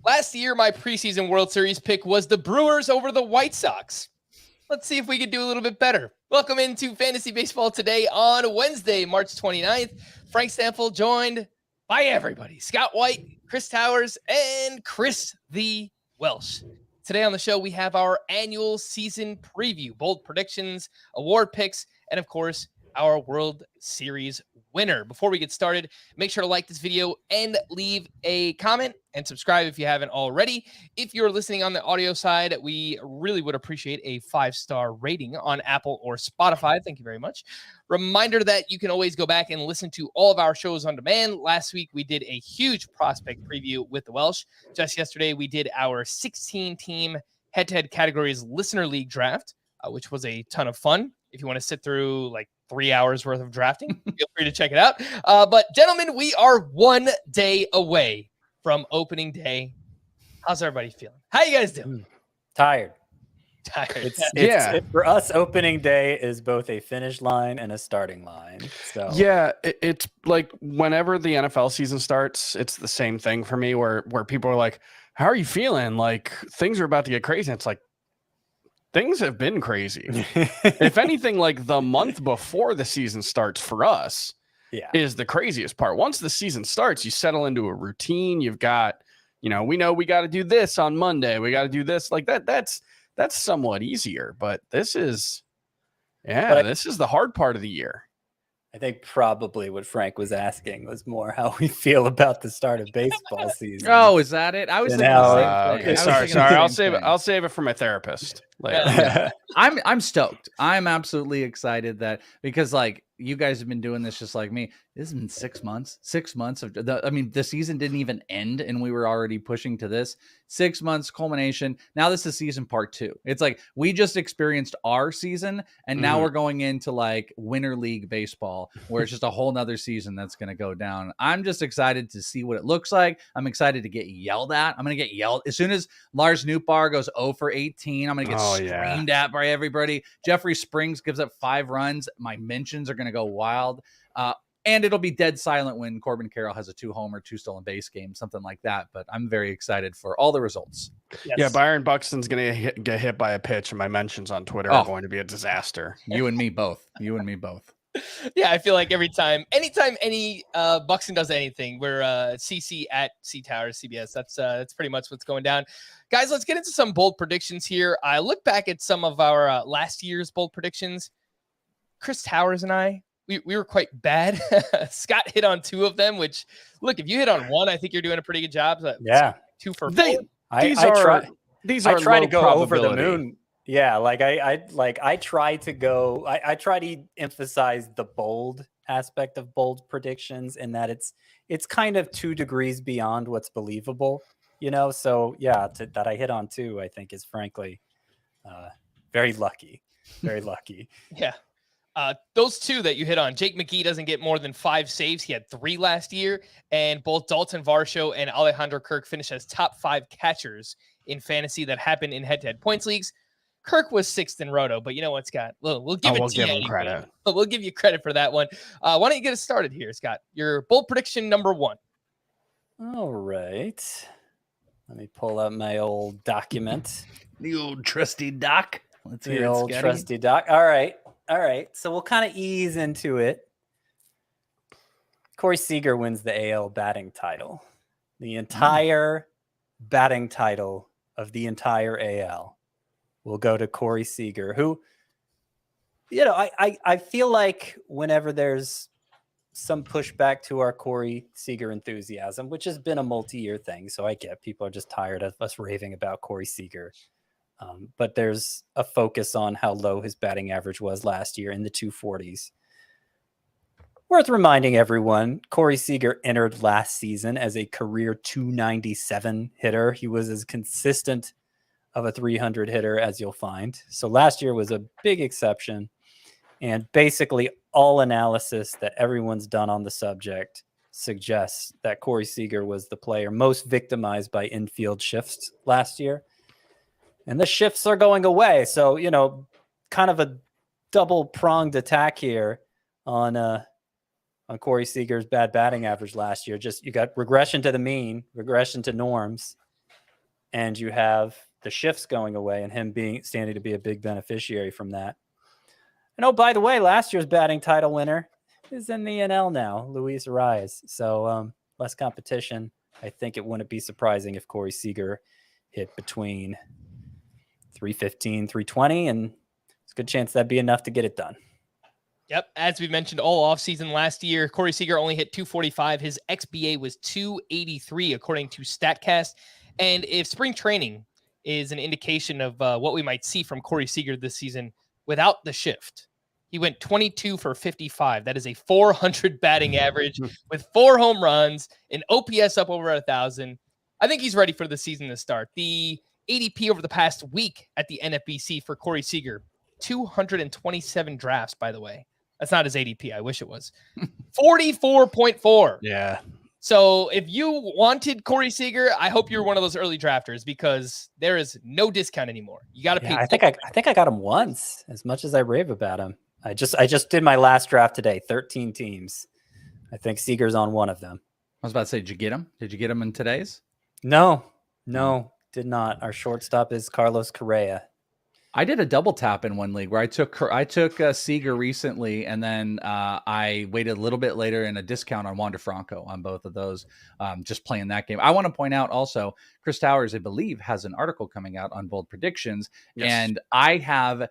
Last year, my preseason World Series pick was the Brewers over the White Sox. Let's see if we can do a little bit better. Welcome into Fantasy Baseball today on Wednesday, March 29th. Frank Stampfl joined by everybody. Scott White, Chris Towers, and Chris the Welsh. Today on the show, we have our annual season preview, bold predictions, award picks, and of course, our World Series winner. Before we get started, make sure to like this video and leave a comment and subscribe if you haven't already. If you're listening on the audio side, we really would appreciate a 5-star rating on Apple or Spotify. Thank you very much. Reminder that you can always go back and listen to all of our shows on demand. Last week, we did a huge prospect preview with the Welsh. Just yesterday, we did our 16-team head-to-head categories listener league draft, which was a ton of fun. If you want to sit through like 3 hours worth of drafting, feel free to check it out. But gentlemen, we are 1 day away from opening day. How's everybody feeling? How you guys doing? Tired. Tired. For us, opening day is both a finish line and a starting line. So yeah, it's like whenever the NFL season starts, it's the same thing for me where people are like, how are you feeling? Like things are about to get crazy. It's like, things have been crazy. If anything, like the month before the season starts for us is the craziest part. Once the season starts, you settle into a routine. You've got, we know we got to do this on Monday. We got to do this like that. That's somewhat easier, but this is the hard part of the year. I think probably what Frank was asking was more how we feel about the start of baseball season. Oh, is that it? I was thinking the same thing. Okay, sorry. I'll save it for my therapist later. I'm stoked. I'm absolutely excited because like you guys have been doing this just like me. This has been 6 months. 6 months of the season didn't even end and we were already pushing to this. 6 months culmination. Now this is season part 2. It's like we just experienced our season and now we're going into like winter league baseball where it's just a whole nother season that's going to go down. I'm just excited to see what it looks like. I'm excited to get yelled at. I'm going to get yelled as soon as Lars Nootbaar goes 0 for 18. I'm going to get screamed at by everybody. Jeffrey Springs gives up 5 runs. My mentions are going to go wild. And it'll be dead silent when Corbin Carroll has a 2-homer, 2 stolen base game, something like that. But I'm very excited for all the results. Yes. Yeah, Byron Buxton's going to get hit by a pitch, and my mentions on Twitter are going to be a disaster. You and me both. Yeah, I feel like anytime any Buxton does anything, we're CC at C Towers CBS. That's pretty much what's going down. Guys, let's get into some bold predictions here. I look back at some of our last year's bold predictions. Chris Towers and I, we were quite bad. Scott hit on 2 of them, which, look, if you hit on 1, I think you're doing a pretty good job. So 2 for 4. I try to go over the moon. Yeah, I try to emphasize the bold aspect of bold predictions in that it's kind of 2 degrees beyond what's believable, So yeah, that I hit on 2, I think is frankly very lucky. Very lucky. Yeah. Those 2 that you hit on, Jake McGee doesn't get more than 5 saves. He had 3 last year, and both Dalton Varsho and Alejandro Kirk finished as top 5 catchers in fantasy that happened in head-to-head points leagues. Kirk was 6th in Roto, but you know what, Scott? We'll give him credit. We'll give you credit for that one. Why don't you get us started here, Scott? Your bold prediction number 1. All right. Let me pull up my old document. The old trusty doc. Let's hear the old trusty doc. All right. So we'll kind of ease into it. Corey Seager wins the AL batting title. The entire batting title of the entire AL will go to Corey Seager, who, I feel like whenever there's some pushback to our Corey Seager enthusiasm, which has been a multi-year thing, so I get people are just tired of us raving about Corey Seager. But there's a focus on how low his batting average was last year in the 240s. Worth reminding everyone, Corey Seager entered last season as a career 297 hitter. He was as consistent of a 300 hitter as you'll find. So last year was a big exception. And basically all analysis that everyone's done on the subject suggests that Corey Seager was the player most victimized by infield shifts last year. And the shifts are going away. So, kind of a double-pronged attack here on Corey Seager's bad batting average last year. Just you got regression to the mean, regression to norms, and you have the shifts going away and him standing to be a big beneficiary from that. And oh, by the way, last year's batting title winner is in the NL now, Luis Arias. So less competition. I think it wouldn't be surprising if Corey Seager hit between 315, 320, and it's a good chance that'd be enough to get it done. Yep. As we mentioned all offseason last year, Corey Seager only hit 245. His XBA was 283, according to StatCast. And if spring training is an indication of what we might see from Corey Seager this season without the shift, he went 22 for 55. That is a 400 batting average with 4 home runs, an OPS up over 1,000. I think he's ready for the season to start. The ADP over the past week at the NFBC for Corey Seager, 227 drafts, by the way. That's not his ADP. I wish it was. 44.4. Yeah. So if you wanted Corey Seager, I hope you're one of those early drafters because there is no discount anymore. You got to pay. I think I got him once, as much as I rave about him. I just did my last draft today, 13 teams. I think Seager's on one of them. I was about to say, did you get him? Did you get him in today's? No, did not. Our shortstop is Carlos Correa. I did a double tap in one league where I took Seager recently, and then I waited a little bit later in a discount on Wander Franco on both of those, just playing that game. I want to point out also, Chris Towers, I believe, has an article coming out on bold predictions, yes. And I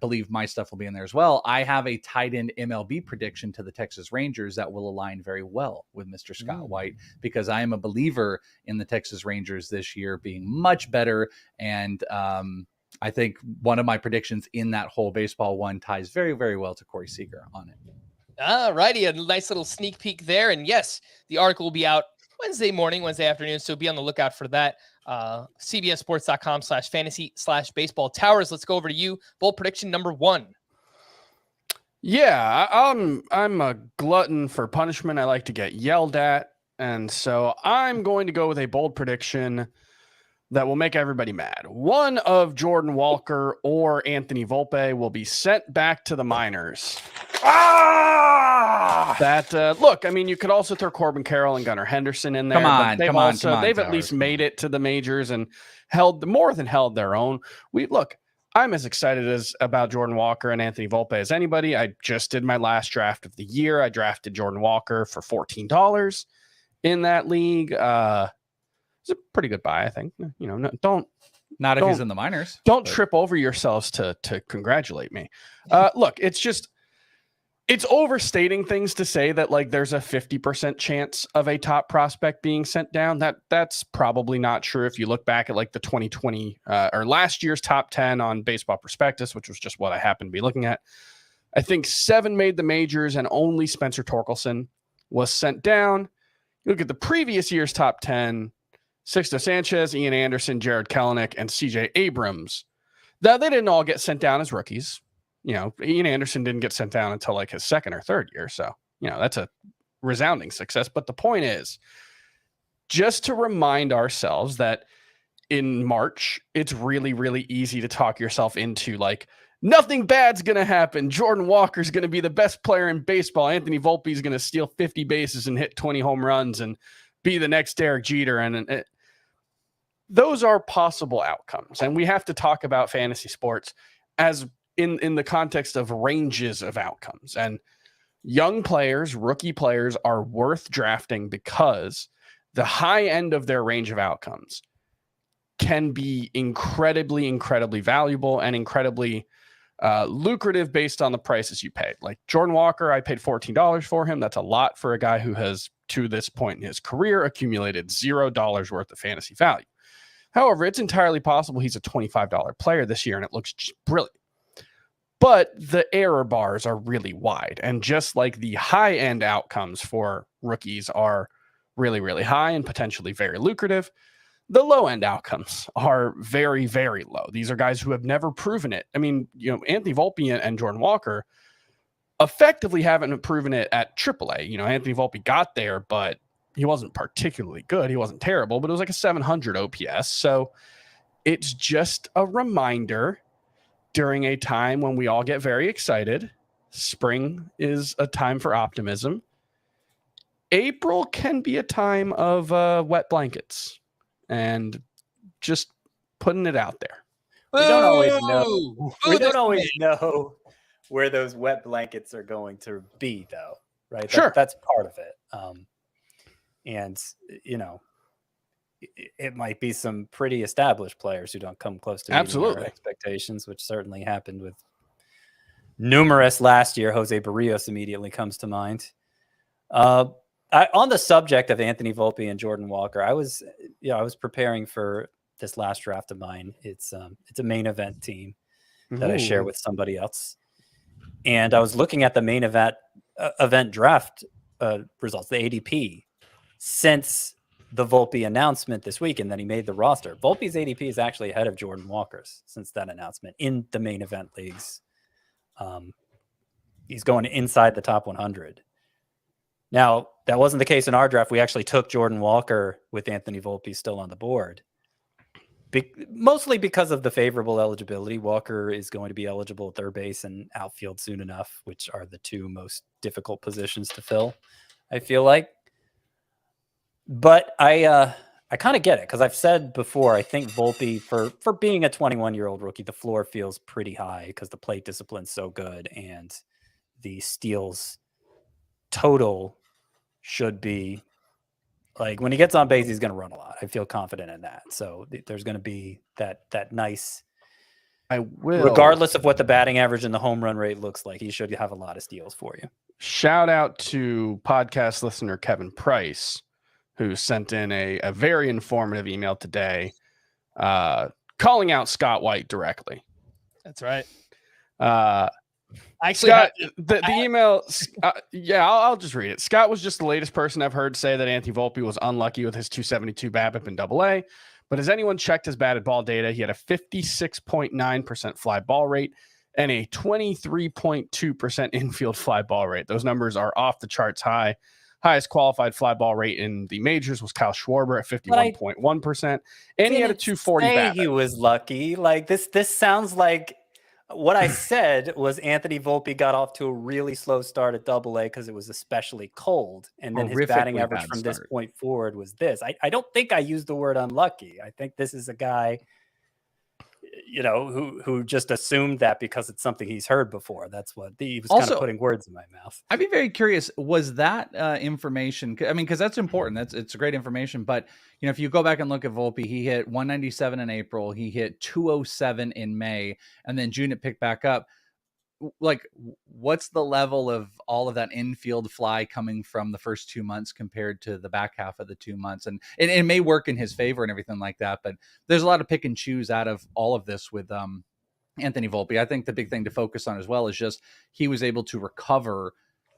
believe my stuff will be in there as well. I have a tight end MLB prediction to the Texas Rangers that will align very well with Mr. Scott White, because I am a believer in the Texas Rangers this year being much better, and I think one of my predictions in that whole baseball one ties very, very well to Corey Seager on it. All righty. A nice little sneak peek there. And yes, the article will be out Wednesday morning, Wednesday afternoon. So be on the lookout for that. CBSsports.com/fantasy/baseball. Towers, let's go over to you. Bold prediction number 1. Yeah, I'm a glutton for punishment. I like to get yelled at. And so I'm going to go with a bold prediction that will make everybody mad. One of Jordan Walker or Anthony Volpe will be sent back to the minors. Look, I mean, you could also throw Corbin Carroll and Gunnar Henderson in there. They've at least made it to the majors and held their own. I'm as excited about Jordan Walker and Anthony Volpe as anybody. I just did my last draft of the year. I drafted Jordan Walker for $14 in that league. It's a pretty good buy, I think. If he's in the minors. Don't trip over yourselves to congratulate me. Look, it's overstating things to say that like there's a 50% chance of a top prospect being sent down. That's probably not true if you look back at like the 2020 or last year's top 10 on Baseball Prospectus, which was just what I happened to be looking at. I think 7 made the majors and only Spencer Torkelson was sent down. You look at the previous year's top 10, Sixto Sanchez, Ian Anderson, Jared Kelenic, and CJ Abrams. Now, they didn't all get sent down as rookies. Ian Anderson didn't get sent down until like his second or third year. So, that's a resounding success. But the point is, just to remind ourselves that in March, it's really, really easy to talk yourself into like, nothing bad's going to happen. Jordan Walker's going to be the best player in baseball. Anthony Volpe's going to steal 50 bases and hit 20 home runs and be the next Derek Jeter. And those are possible outcomes. And we have to talk about fantasy sports as in the context of ranges of outcomes. And young players, rookie players are worth drafting because the high end of their range of outcomes can be incredibly, incredibly valuable and incredibly lucrative based on the prices you paid. Like Jordan Walker, I paid $14 for him. That's a lot for a guy who has, to this point in his career, accumulated $0 worth of fantasy value. However, it's entirely possible he's a $25 player this year and it looks just brilliant. But the error bars are really wide. And just like the high-end outcomes for rookies are really, really high and potentially very lucrative, the low-end outcomes are very, very low. These are guys who have never proven it. I mean, Anthony Volpe and Jordan Walker effectively haven't proven it at AAA. Anthony Volpe got there, but he wasn't particularly good. He wasn't terrible, but it was like a 700 OPS. So it's just a reminder during a time when we all get very excited. Spring is a time for optimism. April can be a time of wet blankets. And Just putting it out there. We don't always know. Boo! We Boo don't this always man. know where those wet blankets are going to be, though, right? Sure. That's part of it. And, it might be some pretty established players who don't come close to meeting our Absolutely. expectations, which certainly happened with numerous last year. Jose Barrios immediately comes to mind. On the subject of Anthony Volpe and Jordan Walker, I was preparing for this last draft of mine. It's a main event team that I share with somebody else. And I was looking at the main event draft results, the ADP, since the Volpe announcement this week, and then he made the roster. Volpe's ADP is actually ahead of Jordan Walker's since that announcement in the main event leagues. He's going inside the top 100. Now, that wasn't the case in our draft. We actually took Jordan Walker with Anthony Volpe still on the board. Mostly because of the favorable eligibility. Walker is going to be eligible at third base and outfield soon enough, which are the two most difficult positions to fill, I feel like. But I kind of get it, because I've said before, I think Volpe, for being a 21-year-old rookie, the floor feels pretty high because the plate discipline's so good, and the steals total should be, like, when he gets on base, he's going to run a lot. I feel confident in that. So there's going to be that nice, I will, regardless of what the batting average and the home run rate looks like, he should have a lot of steals for you. Shout out to podcast listener Kevin Price, who sent in a very informative email today, calling out Scott White directly. That's right. Actually, Scott, the email, I'll just read it. Scott was just the latest person I've heard say that Anthony Volpe was unlucky with his 272 BABIP in AA. But has anyone checked his batted ball data? He had a 56.9% fly ball rate and a 23.2% infield fly ball rate. Those numbers are off the charts high. Highest qualified fly ball rate in the majors was Kyle Schwarber at 51.1%. And he had a 240 BABIP. He was lucky. Like, this sounds like what I said was Anthony Volpe got off to a really slow start at AA because it was especially cold. And then his batting average from this point forward was this. I don't think I used the word unlucky. I think this is a guy, who just assumed that because it's something he's heard before. That's what he was kind of putting words in my mouth. I'd be very curious. Was that information? I mean, because that's important. It's great information. But if you go back and look at Volpe, he hit 197 in April. He hit 207 in May, and then June it picked back up. Like, what's the level of all of that infield fly coming from the first 2 months compared to the back half of the 2 months? And it may work in his favor and everything like that, but there's a lot of pick and choose out of all of this with Anthony Volpe. I think the big thing to focus on as well is just he was able to recover.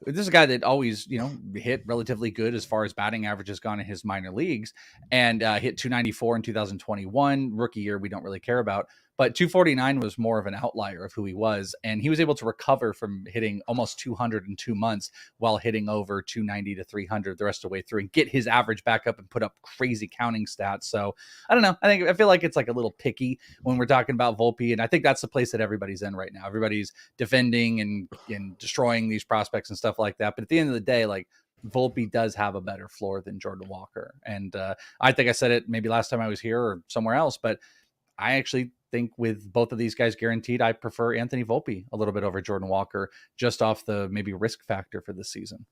This is a guy that always, hit relatively good as far as batting average has gone in his minor leagues, and hit 294 in 2021. Rookie year we don't really care about, but 249 was more of an outlier of who he was. And he was able to recover from hitting almost 200 in 2 months while hitting over 290 to 300 the rest of the way through and get his average back up and put up crazy counting stats. So I don't know. I feel like it's like a little picky when we're talking about Volpe. And I think that's the place that everybody's in right now. Everybody's defending and destroying these prospects and stuff like that. But at the end of the day, like, Volpe does have a better floor than Jordan Walker. And I think I said it maybe last time I was here or somewhere else, but I actually think with both of these guys guaranteed, I prefer Anthony Volpe a little bit over Jordan Walker, just off the maybe risk factor for this season.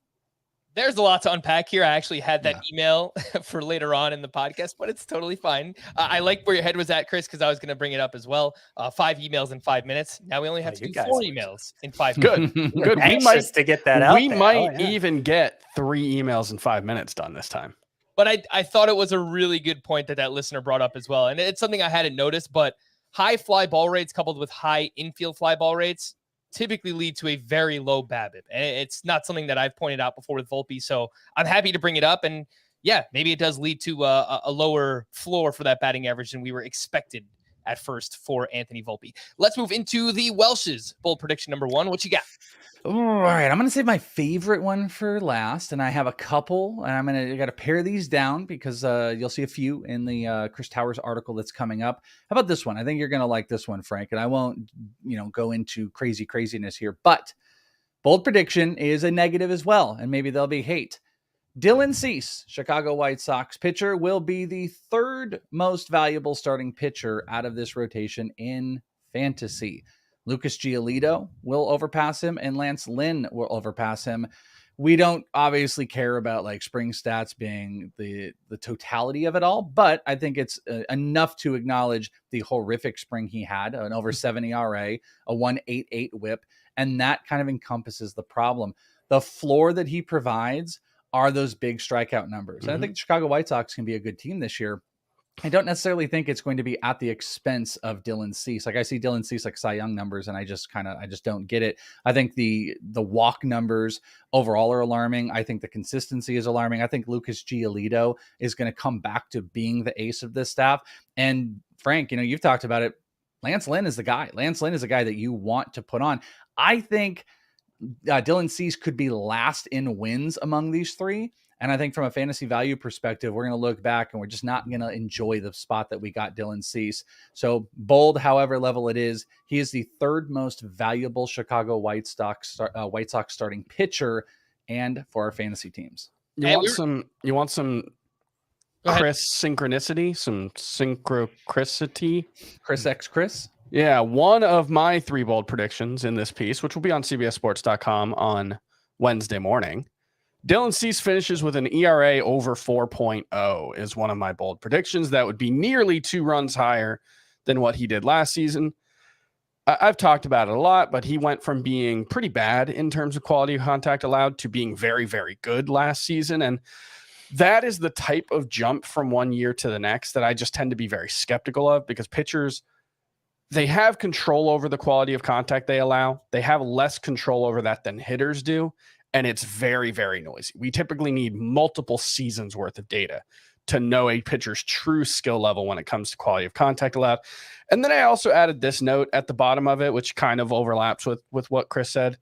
There's a lot to unpack here. I actually had that email for later on in the podcast, but it's totally fine. I like where your head was at, Chris, because I was going to bring it up as well. 5 emails in 5 minutes. Now we only have to do 4 emails in 5 minutes. Good. We might to get that out. We might even get 3 emails in 5 minutes done this time. But I thought it was a really good point that listener brought up as well. And it's something I hadn't noticed, but high fly ball rates coupled with high infield fly ball rates typically lead to a very low BABIP. And it's not something that I've pointed out before with Volpe. So I'm happy to bring it up. And yeah, maybe it does lead to a lower floor for that batting average than we were expected at first for Anthony Volpe. Let's move into the Welsh's bold prediction number 1. What you got? All right, I'm going to save my favorite one for last, and I have a couple, and I got to pare these down because you'll see a few in the Chris Towers article that's coming up. How about this one? I think you're going to like this one, Frank, and I won't, go into craziness here, but bold prediction is a negative as well, and maybe there'll be hate. Dylan Cease, Chicago White Sox pitcher, will be the third most valuable starting pitcher out of this rotation in fantasy. Lucas Giolito will overpass him, and Lance Lynn will overpass him. We don't obviously care about like spring stats being the totality of it all, but I think it's enough to acknowledge the horrific spring he had, an over 70 ERA, a 1.88 whip, and that kind of encompasses the problem. The floor that he provides are those big strikeout numbers. And I think the Chicago White Sox can be a good team this year. I don't necessarily think it's going to be at the expense of Dylan Cease. Like I see Dylan Cease like Cy Young numbers, and I just don't get it. I think the walk numbers overall are alarming. I think the consistency is alarming. I think Lucas Giolito is going to come back to being the ace of this staff. And Frank, you've talked about it. Lance Lynn is the guy. Lance Lynn is a guy that you want to put on. I think Dylan Cease could be last in wins among these three. And I think from a fantasy value perspective, we're going to look back and we're just not going to enjoy the spot that we got Dylan Cease. So bold, however level it is, he is the third most valuable Chicago White Sox starting pitcher and for our fantasy teams. You want some Chris synchronicity, some synchronicity? Chris? Yeah, one of my 3 bold predictions in this piece, which will be on CBSSports.com on Wednesday morning. Dylan Cease finishes with an ERA over 4.0 is one of my bold predictions. That would be nearly 2 runs higher than what he did last season. I've talked about it a lot, but he went from being pretty bad in terms of quality of contact allowed to being very, very good last season. And that is the type of jump from one year to the next that I just tend to be very skeptical of, because pitchers, they have control over the quality of contact they allow. They have less control over that than hitters do. And it's very, very noisy. We typically need multiple seasons worth of data to know a pitcher's true skill level when it comes to quality of contact allowed. And then I also added this note at the bottom of it, which kind of overlaps with what Chris said.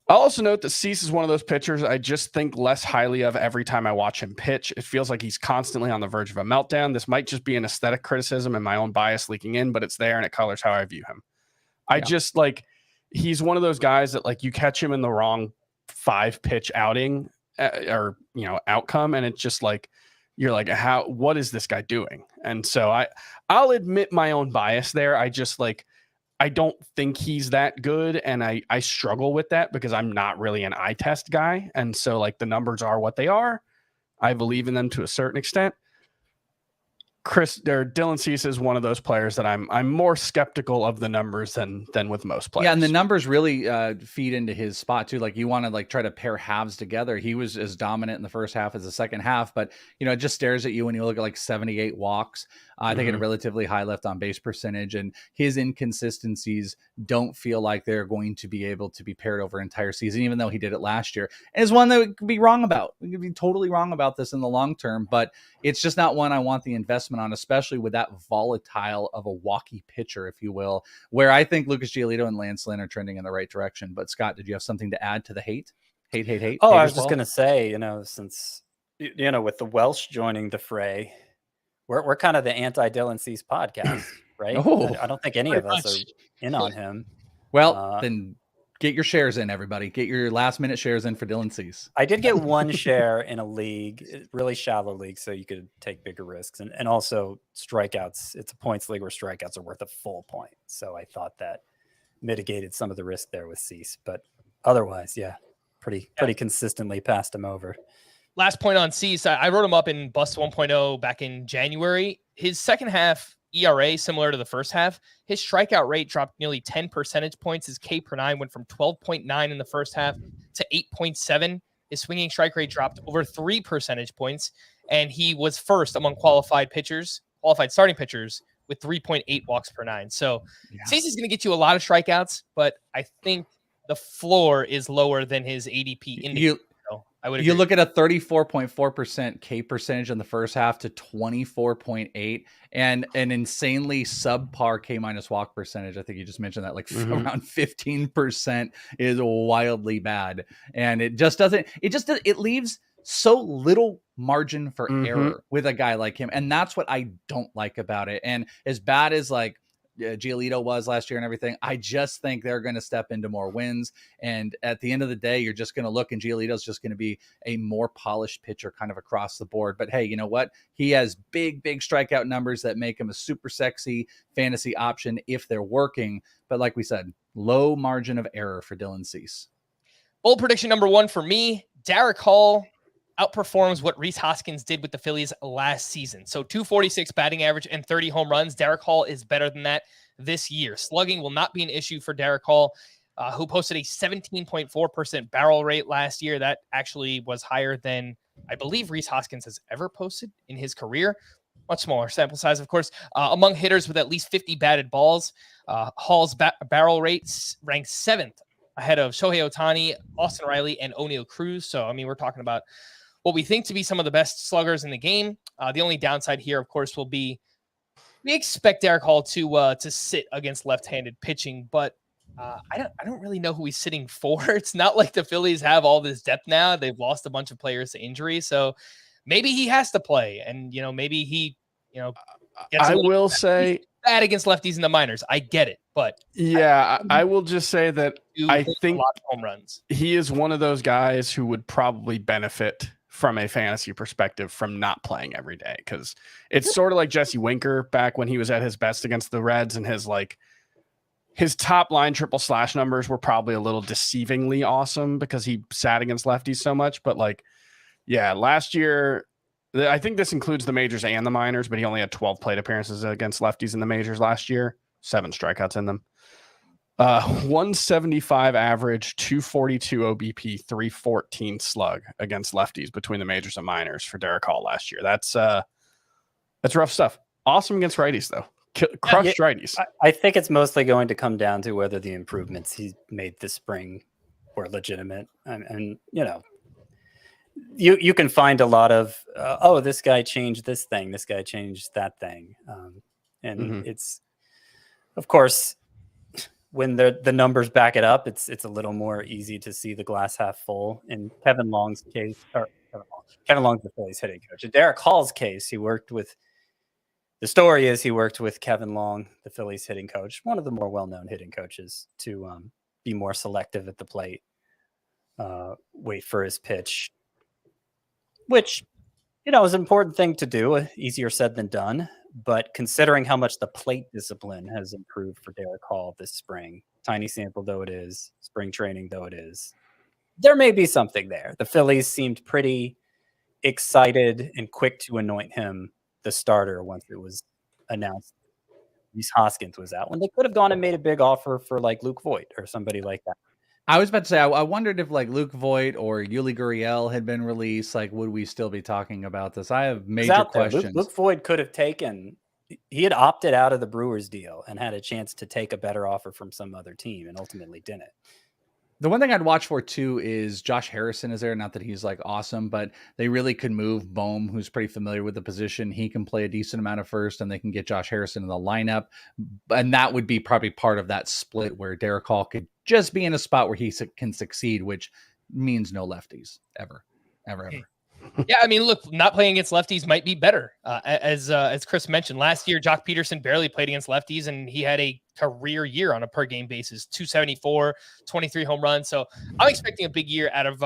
I'll also note that Cease is one of those pitchers I just think less highly of every time I watch him pitch. It feels like he's constantly on the verge of a meltdown. This might just be an aesthetic criticism and my own bias leaking in, but it's there and it colors how I view him. He's one of those guys that like you catch him in the wrong 5-pitch outing or outcome, and it's just like you're like, what is this guy doing? And so I'll admit my own bias there. I don't think he's that good, and I struggle with that because I'm not really an eye test guy, and so like the numbers are what they are. I believe in them to a certain extent. Dylan Cease is one of those players that I'm more skeptical of the numbers than with most players. Yeah, and the numbers really feed into his spot too. Like you want to like try to pair halves together. He was as dominant in the first half as the second half, but it just stares at you when you look at like 78 walks. I think at a relatively high left on base percentage, and his inconsistencies don't feel like they're going to be able to be paired over an entire season, even though he did it last year. And it's one that we could be wrong about. We could be totally wrong about this in the long term, but it's just not one I want the investment on, especially with that volatile of a walkie pitcher, if you will, where I think Lucas Giolito and Lance Lynn are trending in the right direction. But Scott, did you have something to add to the hate? Oh, I was just going to say, since, with the Welsh joining the fray, we're kind of the anti-Dylan Cease podcast, right? I don't think any of us are in on him. Well, then get your shares in, everybody. Get your last-minute shares in for Dylan Cease. I did get one share in a league, really shallow league, so you could take bigger risks. And also strikeouts. It's a points league where strikeouts are worth a full point. So I thought that mitigated some of the risk there with Cease. But otherwise, pretty consistently passed him over. Last point on Cease, I wrote him up in Bust 1.0 back in January. His second half ERA, similar to the first half, his strikeout rate dropped nearly 10 percentage points. His K per 9 went from 12.9 in the first half to 8.7. His swinging strike rate dropped over 3 percentage points, and he was first among qualified starting pitchers with 3.8 walks per 9. So Cease is going to get you a lot of strikeouts, but I think the floor is lower than his ADP indicator. I would agree. You look at a 34.4% K percentage in the first half to 24.8 and an insanely subpar K minus walk percentage. I think you just mentioned that around 15% is wildly bad. And it leaves so little margin for error with a guy like him. And that's what I don't like about it. And as bad as Giolito was last year and everything. I just think they're going to step into more wins. And at the end of the day, you're just going to look and Giolito's just going to be a more polished pitcher kind of across the board. But hey, you know what? He has big strikeout numbers that make him a super sexy fantasy option if they're working. But like we said, low margin of error for Dylan Cease. Bold prediction number 1 for me, Darick Hall outperforms what Rhys Hoskins did with the Phillies last season. So 246 batting average and 30 home runs. Darick Hall is better than that this year. Slugging will not be an issue for Darick Hall, who posted a 17.4% barrel rate last year. That actually was higher than I believe Rhys Hoskins has ever posted in his career. Much smaller sample size, of course. Among hitters with at least 50 batted balls, Hall's barrel rates ranked 7th ahead of Shohei Ohtani, Austin Riley, and Oneil Cruz. So, I mean, we're talking about what we think to be some of the best sluggers in the game. The only downside here, of course, will be we expect Darick Hall to sit against left-handed pitching, but I don't really know who he's sitting for. It's not like the Phillies have all this depth now. They've lost a bunch of players to injury, so maybe he has to play, and maybe he gets I will say bad against lefties in the minors. I get it, but yeah, I will just say that I think a lot of home runs. He is one of those guys who would probably benefit from a fantasy perspective from not playing every day, because it's sort of like Jesse Winker back when he was at his best against the Reds, and his top line triple slash numbers were probably a little deceivingly awesome because he sat against lefties so much. But last year, I think this includes the majors and the minors, but he only had 12 plate appearances against lefties in the majors last year, 7 strikeouts in them. 175 average, 242 OBP, 314 slug against lefties between the majors and minors for Darick Hall last year. That's rough stuff. Awesome against righties though. Crushed righties. I think it's mostly going to come down to whether the improvements he's made this spring were legitimate. And you can find a lot of this guy changed this thing, this guy changed that thing, and it's, of course, when the numbers back it up, it's a little more easy to see the glass half full. In Kevin Long's case, Kevin Long's the Phillies hitting coach. In Darick Hall's case, he worked with Kevin Long, the Phillies hitting coach, one of the more well-known hitting coaches, to be more selective at the plate, wait for his pitch, which is an important thing to do. Easier said than done. But considering how much the plate discipline has improved for Darick Hall this spring, tiny sample though it is, spring training though it is, there may be something there. The Phillies seemed pretty excited and quick to anoint him the starter once it was announced Rhys Hoskins was out, when they could have gone and made a big offer for like Luke Voit or somebody like that. I was about to say, I wondered if like Luke Voit or Yuli Gurriel had been released. Like, would we still be talking about this? I have major questions. Luke Voit could have he had opted out of the Brewers deal and had a chance to take a better offer from some other team and ultimately didn't. The one thing I'd watch for too is Josh Harrison is there. Not that he's like awesome, but they really could move Bohm, who's pretty familiar with the position. He can play a decent amount of first, and they can get Josh Harrison in the lineup. And that would be probably part of that split where Darick Hall could just be in a spot where he can succeed, which means no lefties ever. Yeah, I mean, look, not playing against lefties might be better. As Chris mentioned, last year, Jock Peterson barely played against lefties, and he had a career year on a per game basis, 274, 23 home runs. So I'm expecting a big year out of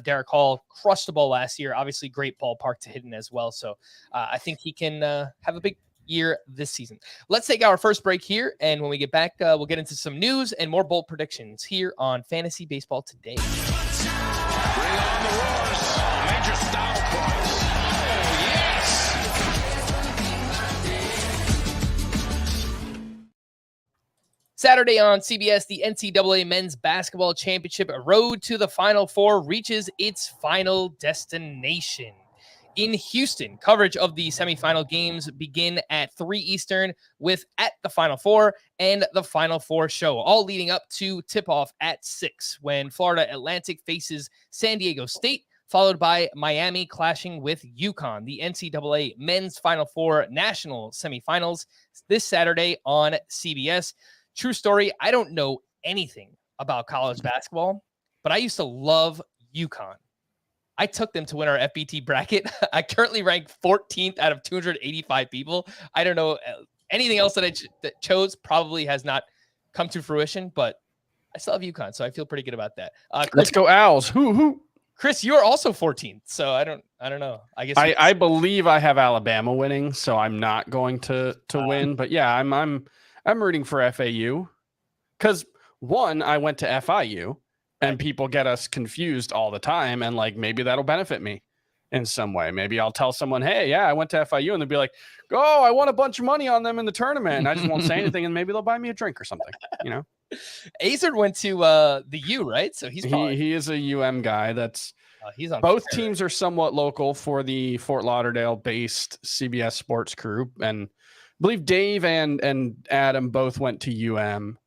Darick Hall. Crushed the ball last year. Obviously, great ballpark to hit in as well. So I think he can have a big year this season. Let's take our first break here, and when we get back, we'll get into some news and more bold predictions here on Fantasy Baseball Today. Bring on the roars. Major style points. Oh, yes. Saturday on CBS, the NCAA Men's Basketball Championship Road to the Final Four reaches its final destination. In Houston, coverage of the semifinal games begin at 3 Eastern with At the Final Four and the Final Four Show, all leading up to tip-off at 6 when Florida Atlantic faces San Diego State, followed by Miami clashing with UConn. The NCAA Men's Final Four National Semifinals this Saturday on CBS. True story, I don't know anything about college basketball, but I used to love UConn. I took them to win our FBT bracket. I currently rank 14th out of 285 people. I don't know. anything else that that chose probably has not come to fruition, but I still have UConn, so I feel pretty good about that. Let's go Owls. Who? Chris, you're also 14th, so I don't know. I guess I believe I have Alabama winning, so I'm not going to win. But yeah, I'm rooting for FAU because one, I went to FIU, and people get us confused all the time, and like maybe that'll benefit me in some way. Maybe I'll tell someone, hey, yeah, I went to FIU, and they'll be like, oh, I won a bunch of money on them in the tournament, and I just won't say anything, and maybe they'll buy me a drink or something, you know. Azard went to the U, right? So he's probably... he is a UM guy. That's he's on both fire. Teams are somewhat local for the Fort Lauderdale based CBS Sports Group, and I believe Dave and Adam both went to UM.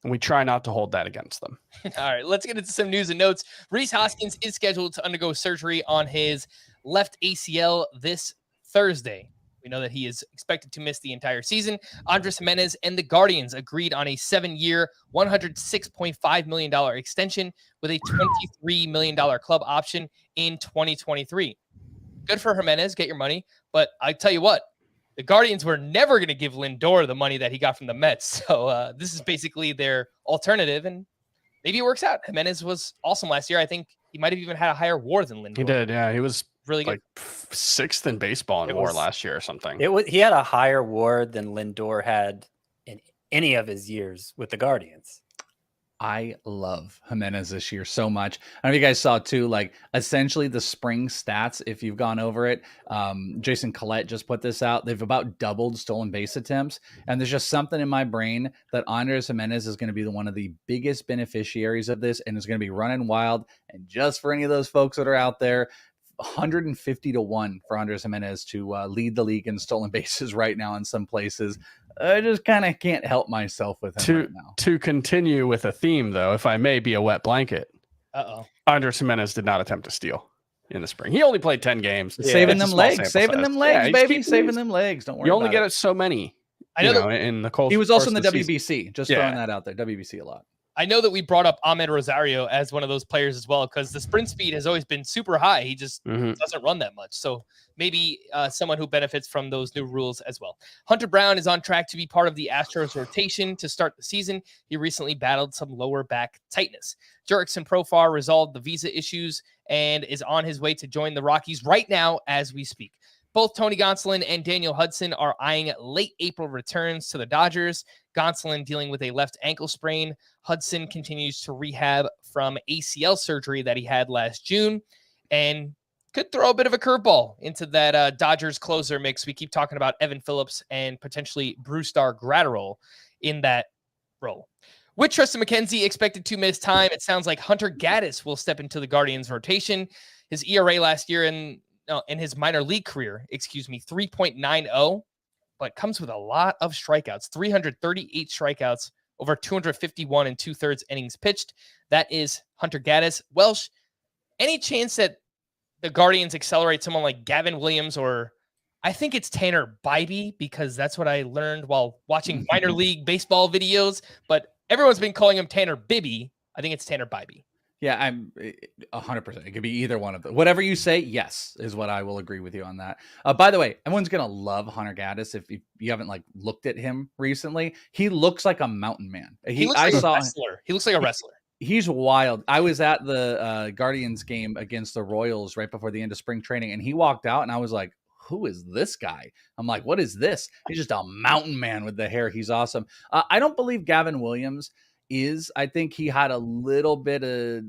We try not to hold that against them. All right, let's get into some news and notes. Rhys Hoskins is scheduled to undergo surgery on his left ACL this Thursday. We know that he is expected to miss the entire season. Andres Gimenez and the Guardians agreed on a 7-year, $106.5 million extension with a $23 million club option in 2023. Good for Gimenez, get your money. But I tell you what, the Guardians were never going to give Lindor the money that he got from the Mets. So this is basically their alternative, and maybe it works out. Gimenez was awesome last year. I think he might have even had a higher WAR than Lindor. He did, yeah. He was really good. Like 6th in baseball in WAR last year or something. He had a higher WAR than Lindor had in any of his years with the Guardians. I love Gimenez this year so much. I don't know if you guys saw too, like essentially the spring stats, if you've gone over it, Jason Collette just put this out. They've about doubled stolen base attempts. And there's just something in my brain that Andres Gimenez is going to be one of the biggest beneficiaries of this and is going to be running wild. And just for any of those folks that are out there, 150-1 for Andres Gimenez to lead the league in stolen bases right now in some places. I just kind of can't help myself with him right now. To continue with a theme, though, if I may be a wet blanket, Andres Gimenez did not attempt to steal in the spring. He only played 10 games. Yeah. Saving them legs, baby. Saving them legs. Don't worry. You only get it so many. I know in the cold. He was also in the WBC. Just throwing that out there. WBC a lot. I know that we brought up Ahmed Rosario as one of those players as well, because the sprint speed has always been super high. He just doesn't run that much. So maybe someone who benefits from those new rules as well. Hunter Brown is on track to be part of the Astros rotation to start the season. He recently battled some lower back tightness. Jurickson Profar resolved the visa issues and is on his way to join the Rockies right now as we speak. Both Tony Gonsolin and Daniel Hudson are eyeing late April returns to the Dodgers. Gonsolin dealing with a left ankle sprain. Hudson continues to rehab from ACL surgery that he had last June and could throw a bit of a curveball into that Dodgers closer mix. We keep talking about Evan Phillips and potentially Brusdar Graterol in that role. With Tristan McKenzie expected to miss time, it sounds like Hunter Gaddis will step into the Guardians rotation. His ERA last year in his minor league career, 3.90, but comes with a lot of strikeouts, 338 strikeouts, over 251 and 2/3 innings pitched. That is Hunter Gaddis. Welsh, any chance that the Guardians accelerate someone like Gavin Williams, or I think it's Tanner Bybee, because that's what I learned while watching minor league baseball videos, but everyone's been calling him Tanner Bibby. I think it's Tanner Bybee. Yeah, I'm 100%. It could be either one of them. Whatever you say, yes, is what I will agree with you on that. By the way, everyone's going to love Hunter Gaddis. If you haven't looked at him recently, he looks like a mountain man. He looks like a wrestler. He looks like a wrestler. He's wild. I was at the Guardians game against the Royals right before the end of spring training, and he walked out, and I was like, who is this guy? I'm like, what is this? He's just a mountain man with the hair. He's awesome. I don't believe Gavin Williams is. I think he had a little bit of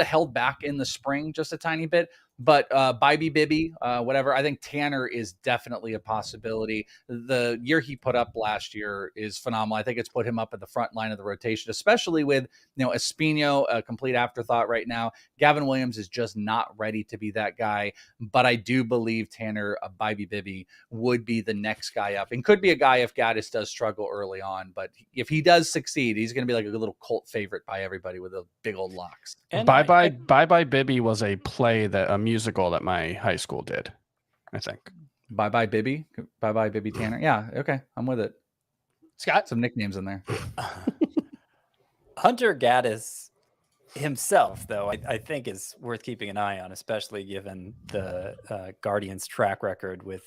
held back in the spring, just a tiny bit. But Bibby, whatever. I think Tanner is definitely a possibility. The year he put up last year is phenomenal. I think it's put him up at the front line of the rotation, especially with Espino, a complete afterthought right now. Gavin Williams is just not ready to be that guy. But I do believe Tanner Bibby would be the next guy up, and could be a guy if Gaddis does struggle early on. But if he does succeed, he's going to be like a little cult favorite by everybody with a big old locks. Bye Bye Bibby was a play that musical that my high school did, I think. Bye Bye Bibby Tanner. Yeah, okay, I'm with it. Scott, some nicknames in there. Hunter Gaddis himself, though, I think is worth keeping an eye on, especially given the Guardians' track record with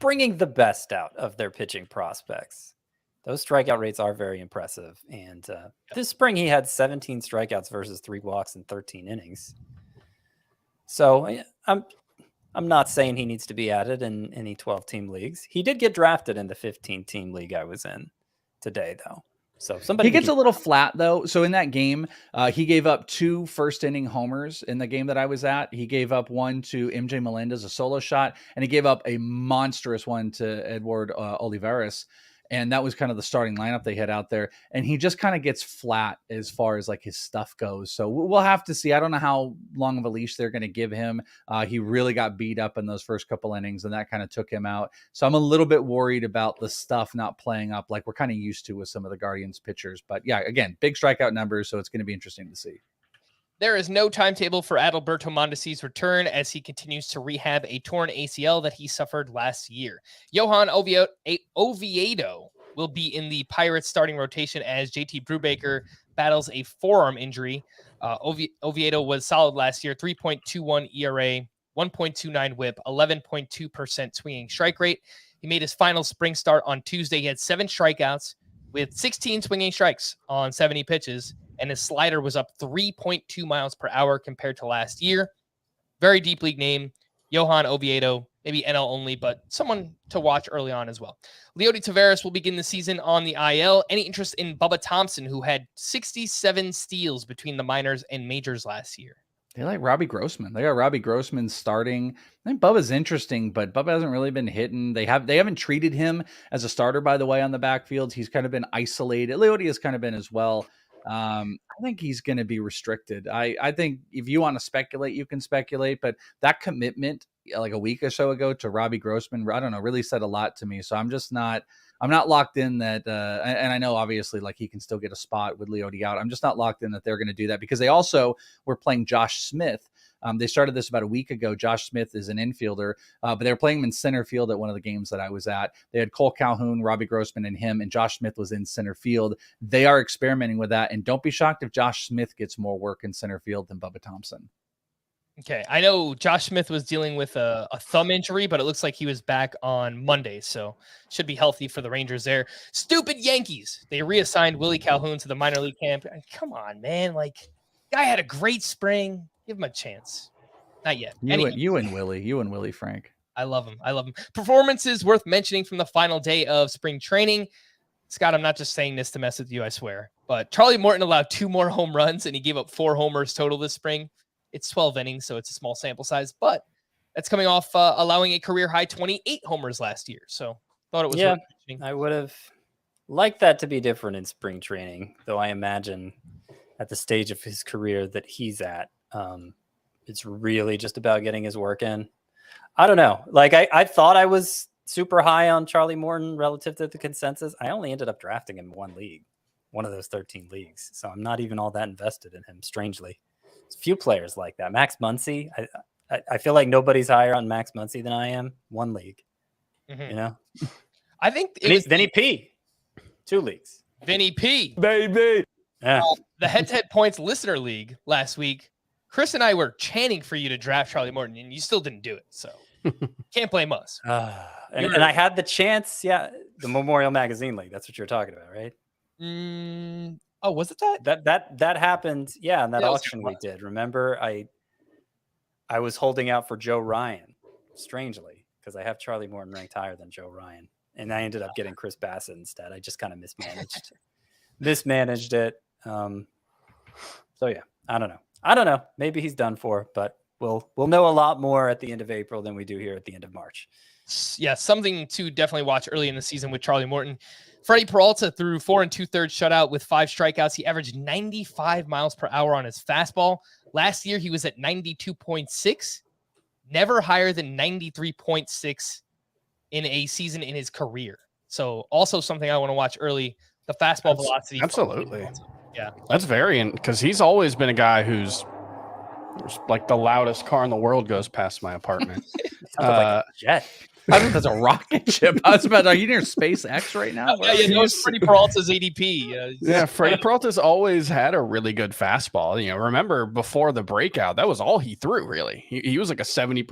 bringing the best out of their pitching prospects. Those strikeout rates are very impressive. And this spring, he had 17 strikeouts versus 3 walks in 13 innings. So I'm not saying he needs to be added in any 12-team leagues. He did get drafted in the 15-team league I was in today, though. So somebody he gets a little flat though. So in that game, he gave up 2 first-inning homers in the game that I was at. He gave up one to MJ Melendez, a solo shot, and he gave up a monstrous one to Edward Olivares. And that was kind of the starting lineup they had out there. And he just kind of gets flat as far as like his stuff goes. So we'll have to see. I don't know how long of a leash they're going to give him. He really got beat up in those first couple innings, and that kind of took him out. So I'm a little bit worried about the stuff not playing up like we're kind of used to with some of the Guardians pitchers. But yeah, again, big strikeout numbers. So it's going to be interesting to see. There is no timetable for Adalberto Mondesi's return as he continues to rehab a torn ACL that he suffered last year. Johan Oviedo will be in the Pirates starting rotation as JT Brubaker battles a forearm injury. Oviedo was solid last year, 3.21 ERA, 1.29 whip, 11.2% swinging strike rate. He made his final spring start on Tuesday. He had 7 strikeouts with 16 swinging strikes on 70 pitches. And his slider was up 3.2 miles per hour compared to last year. Very deep league name, Johan Oviedo, maybe NL only, but someone to watch early on as well. Leody Taveras will begin the season on the IL. Any interest in Bubba Thompson, who had 67 steals between the minors and majors last year? They like Robbie Grossman. They got Robbie Grossman starting. I think Bubba's interesting, but Bubba hasn't really been hitting. They haven't treated him as a starter, by the way, on the backfield. He's kind of been isolated. Leody has kind of been as well. I think he's going to be restricted. I think if you want to speculate, you can speculate, but that commitment like a week or so ago to Robbie Grossman, I don't know, really said a lot to me. So I'm not locked in that, and I know obviously like he can still get a spot with Leody out. I'm just not locked in that they're going to do that because they also were playing Josh Smith. They started this about a week ago. Josh Smith is an infielder, but they were playing him in center field at one of the games that I was at. They had Cole Calhoun, Robbie Grossman, and him, and Josh Smith was in center field. They are experimenting with that, and don't be shocked if Josh Smith gets more work in center field than Bubba Thompson. Okay, I know Josh Smith was dealing with a thumb injury, but it looks like he was back on Monday, so should be healthy for the Rangers there. Stupid Yankees. They reassigned Willie Calhoun to the minor league camp. Come on, man. Like, guy had a great spring. Give him a chance. Not yet. You and Willie, Frank. I love him. Performances worth mentioning from the final day of spring training. Scott, I'm not just saying this to mess with you, I swear. But Charlie Morton allowed 2 more home runs, and he gave up 4 homers total this spring. It's 12 innings, so it's a small sample size. But that's coming off allowing a career-high 28 homers last year. So thought it was worth mentioning. I would have liked that to be different in spring training, though I imagine at the stage of his career that he's at, it's really just about getting his work in. I don't know. Like I thought I was super high on Charlie Morton relative to the consensus. I only ended up drafting him in one league, one of those 13 leagues. So I'm not even all that invested in him, strangely. There's a few players like that. Max Muncy. I feel like nobody's higher on Max Muncy than I am. One league, you know? I think Vinny P. 2 leagues. Vinny P. Baby. Yeah. The head-to-head points listener league last week, Chris and I were chanting for you to draft Charlie Morton, and you still didn't do it. So can't blame us. And I had the chance. Yeah. The Memorial Magazine League. That's what you're talking about, right? Oh, was it That happened. Yeah. In that Yeah, auction we did. Remember, I was holding out for Joe Ryan, strangely, because I have Charlie Morton ranked higher than Joe Ryan. And I ended up getting Chris Bassett instead. I just kind of mismanaged it. So yeah, I don't know. Maybe he's done for, but we'll know a lot more at the end of April than we do here at the end of March. Yeah, something to definitely watch early in the season with Charlie Morton. Freddie Peralta threw 4 2/3 shutout with 5 strikeouts. He averaged 95 miles per hour on his fastball. Last year, he was at 92.6, never higher than 93.6 in a season in his career. So also something I want to watch early, the fastball velocity. Absolutely. Yeah. That's because he's always been a guy who's like the loudest car in the world goes past my apartment. Sounds like a jet. I think that's a rocket ship. I was about, are you near SpaceX right now? Yeah, it's Freddie Peralta's ADP. Yeah, Freddie Peralta's always had a really good fastball. Remember before the breakout, that was all he threw, really. He was like a 70%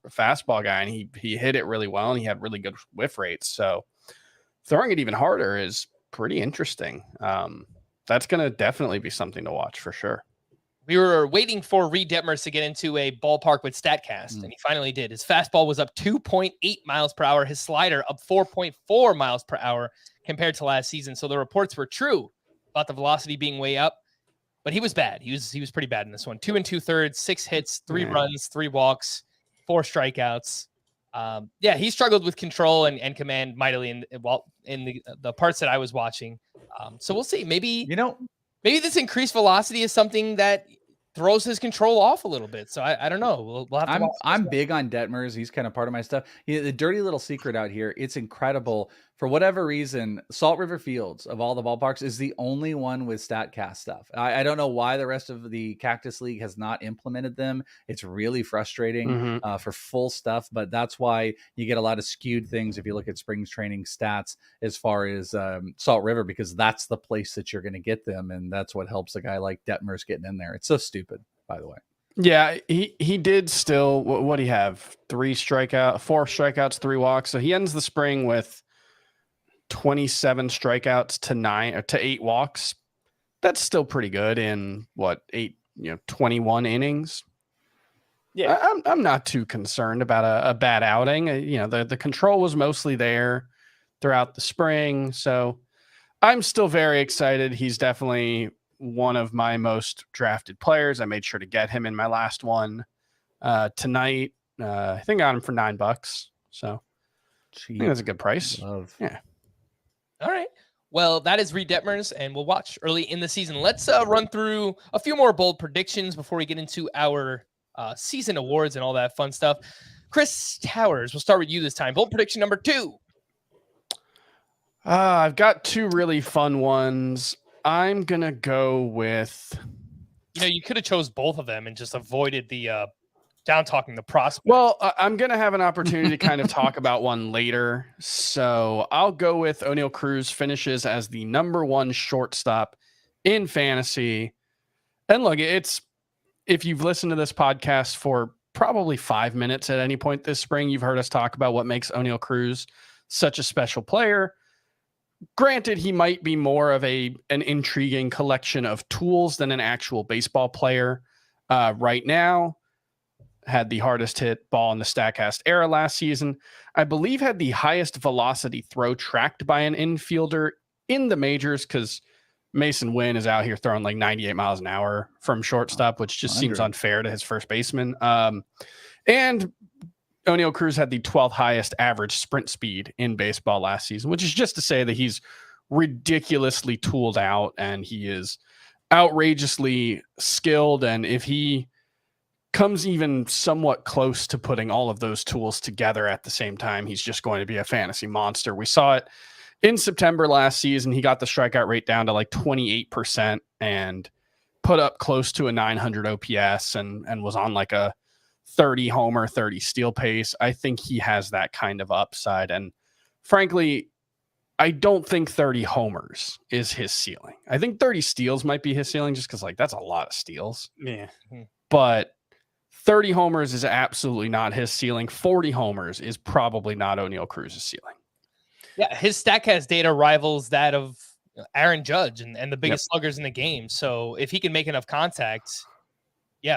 fastball guy, and he hit it really well, and he had really good whiff rates. So throwing it even harder is pretty interesting. That's going to definitely be something to watch for sure. We were waiting for Reed Detmers to get into a ballpark with StatCast, and he finally did. His fastball was up 2.8 miles per hour. His slider up 4.4 miles per hour compared to last season. So the reports were true about the velocity being way up, but he was bad. He was pretty bad in this one. 2 2/3, 6 hits, 3 runs, 3 walks, 4 strikeouts. He struggled with control and command mightily in the parts that I was watching. So we'll see. Maybe this increased velocity is something that throws his control off a little bit. So I don't know. We'll have to watch. I'm big on Detmers. He's kind of part of my stuff. The dirty little secret out here, it's incredible. For whatever reason, Salt River Fields, of all the ballparks, is the only one with StatCast stuff. I don't know why the rest of the Cactus League has not implemented them. It's really frustrating for full stuff, but that's why you get a lot of skewed things if you look at spring training stats as far as Salt River, because that's the place that you're going to get them, and that's what helps a guy like Detmers getting in there. It's so stupid, by the way. Yeah, he did still, what do you have? 4 strikeouts, 3 walks. So he ends the spring with 27 strikeouts to 8 walks. That's still pretty good in 21 innings. Yeah, I'm not too concerned about a bad outing. The control was mostly there throughout the spring, so I'm still very excited. He's definitely one of my most drafted players. I made sure to get him in my last one tonight. I think I got him for $9. So I think that's a good price. Yeah. All right. Well, that is Reed Detmers, and we'll watch early in the season. Let's run through a few more bold predictions before we get into our season awards and all that fun stuff. Chris Towers, we'll start with you this time. Bold prediction number 2. I've got 2 really fun ones. I'm going to go with... you could have chose both of them and just avoided the down talking the prospect. Well, I'm going to have an opportunity to kind of talk about one later. So I'll go with Oneil Cruz finishes as the number 1 shortstop in fantasy. And look, if you've listened to this podcast for probably 5 minutes at any point this spring, you've heard us talk about what makes Oneil Cruz such a special player. Granted, he might be more of an intriguing collection of tools than an actual baseball player. Right now, had the hardest hit ball in the StatCast era last season. I believe had the highest velocity throw tracked by an infielder in the majors, because Mason Wynn is out here throwing like 98 miles an hour from shortstop, which just seems unfair to his first baseman. And Oneil Cruz had the 12th highest average sprint speed in baseball last season, which is just to say that he's ridiculously tooled out and he is outrageously skilled. And if he comes even somewhat close to putting all of those tools together at the same time, he's just going to be a fantasy monster. We saw it in September last season. He got the strikeout rate down to like 28% and put up close to a 900 OPS and was on like a 30 homer, 30 steal pace. I think he has that kind of upside. And frankly, I don't think 30 homers is his ceiling. I think 30 steals might be his ceiling, just because that's a lot of steals. Yeah. But 30 homers is absolutely not his ceiling. 40 homers is probably not Oneil Cruz's ceiling. Yeah, his StatCast data rivals that of Aaron Judge and the biggest sluggers in the game. So if he can make enough contact,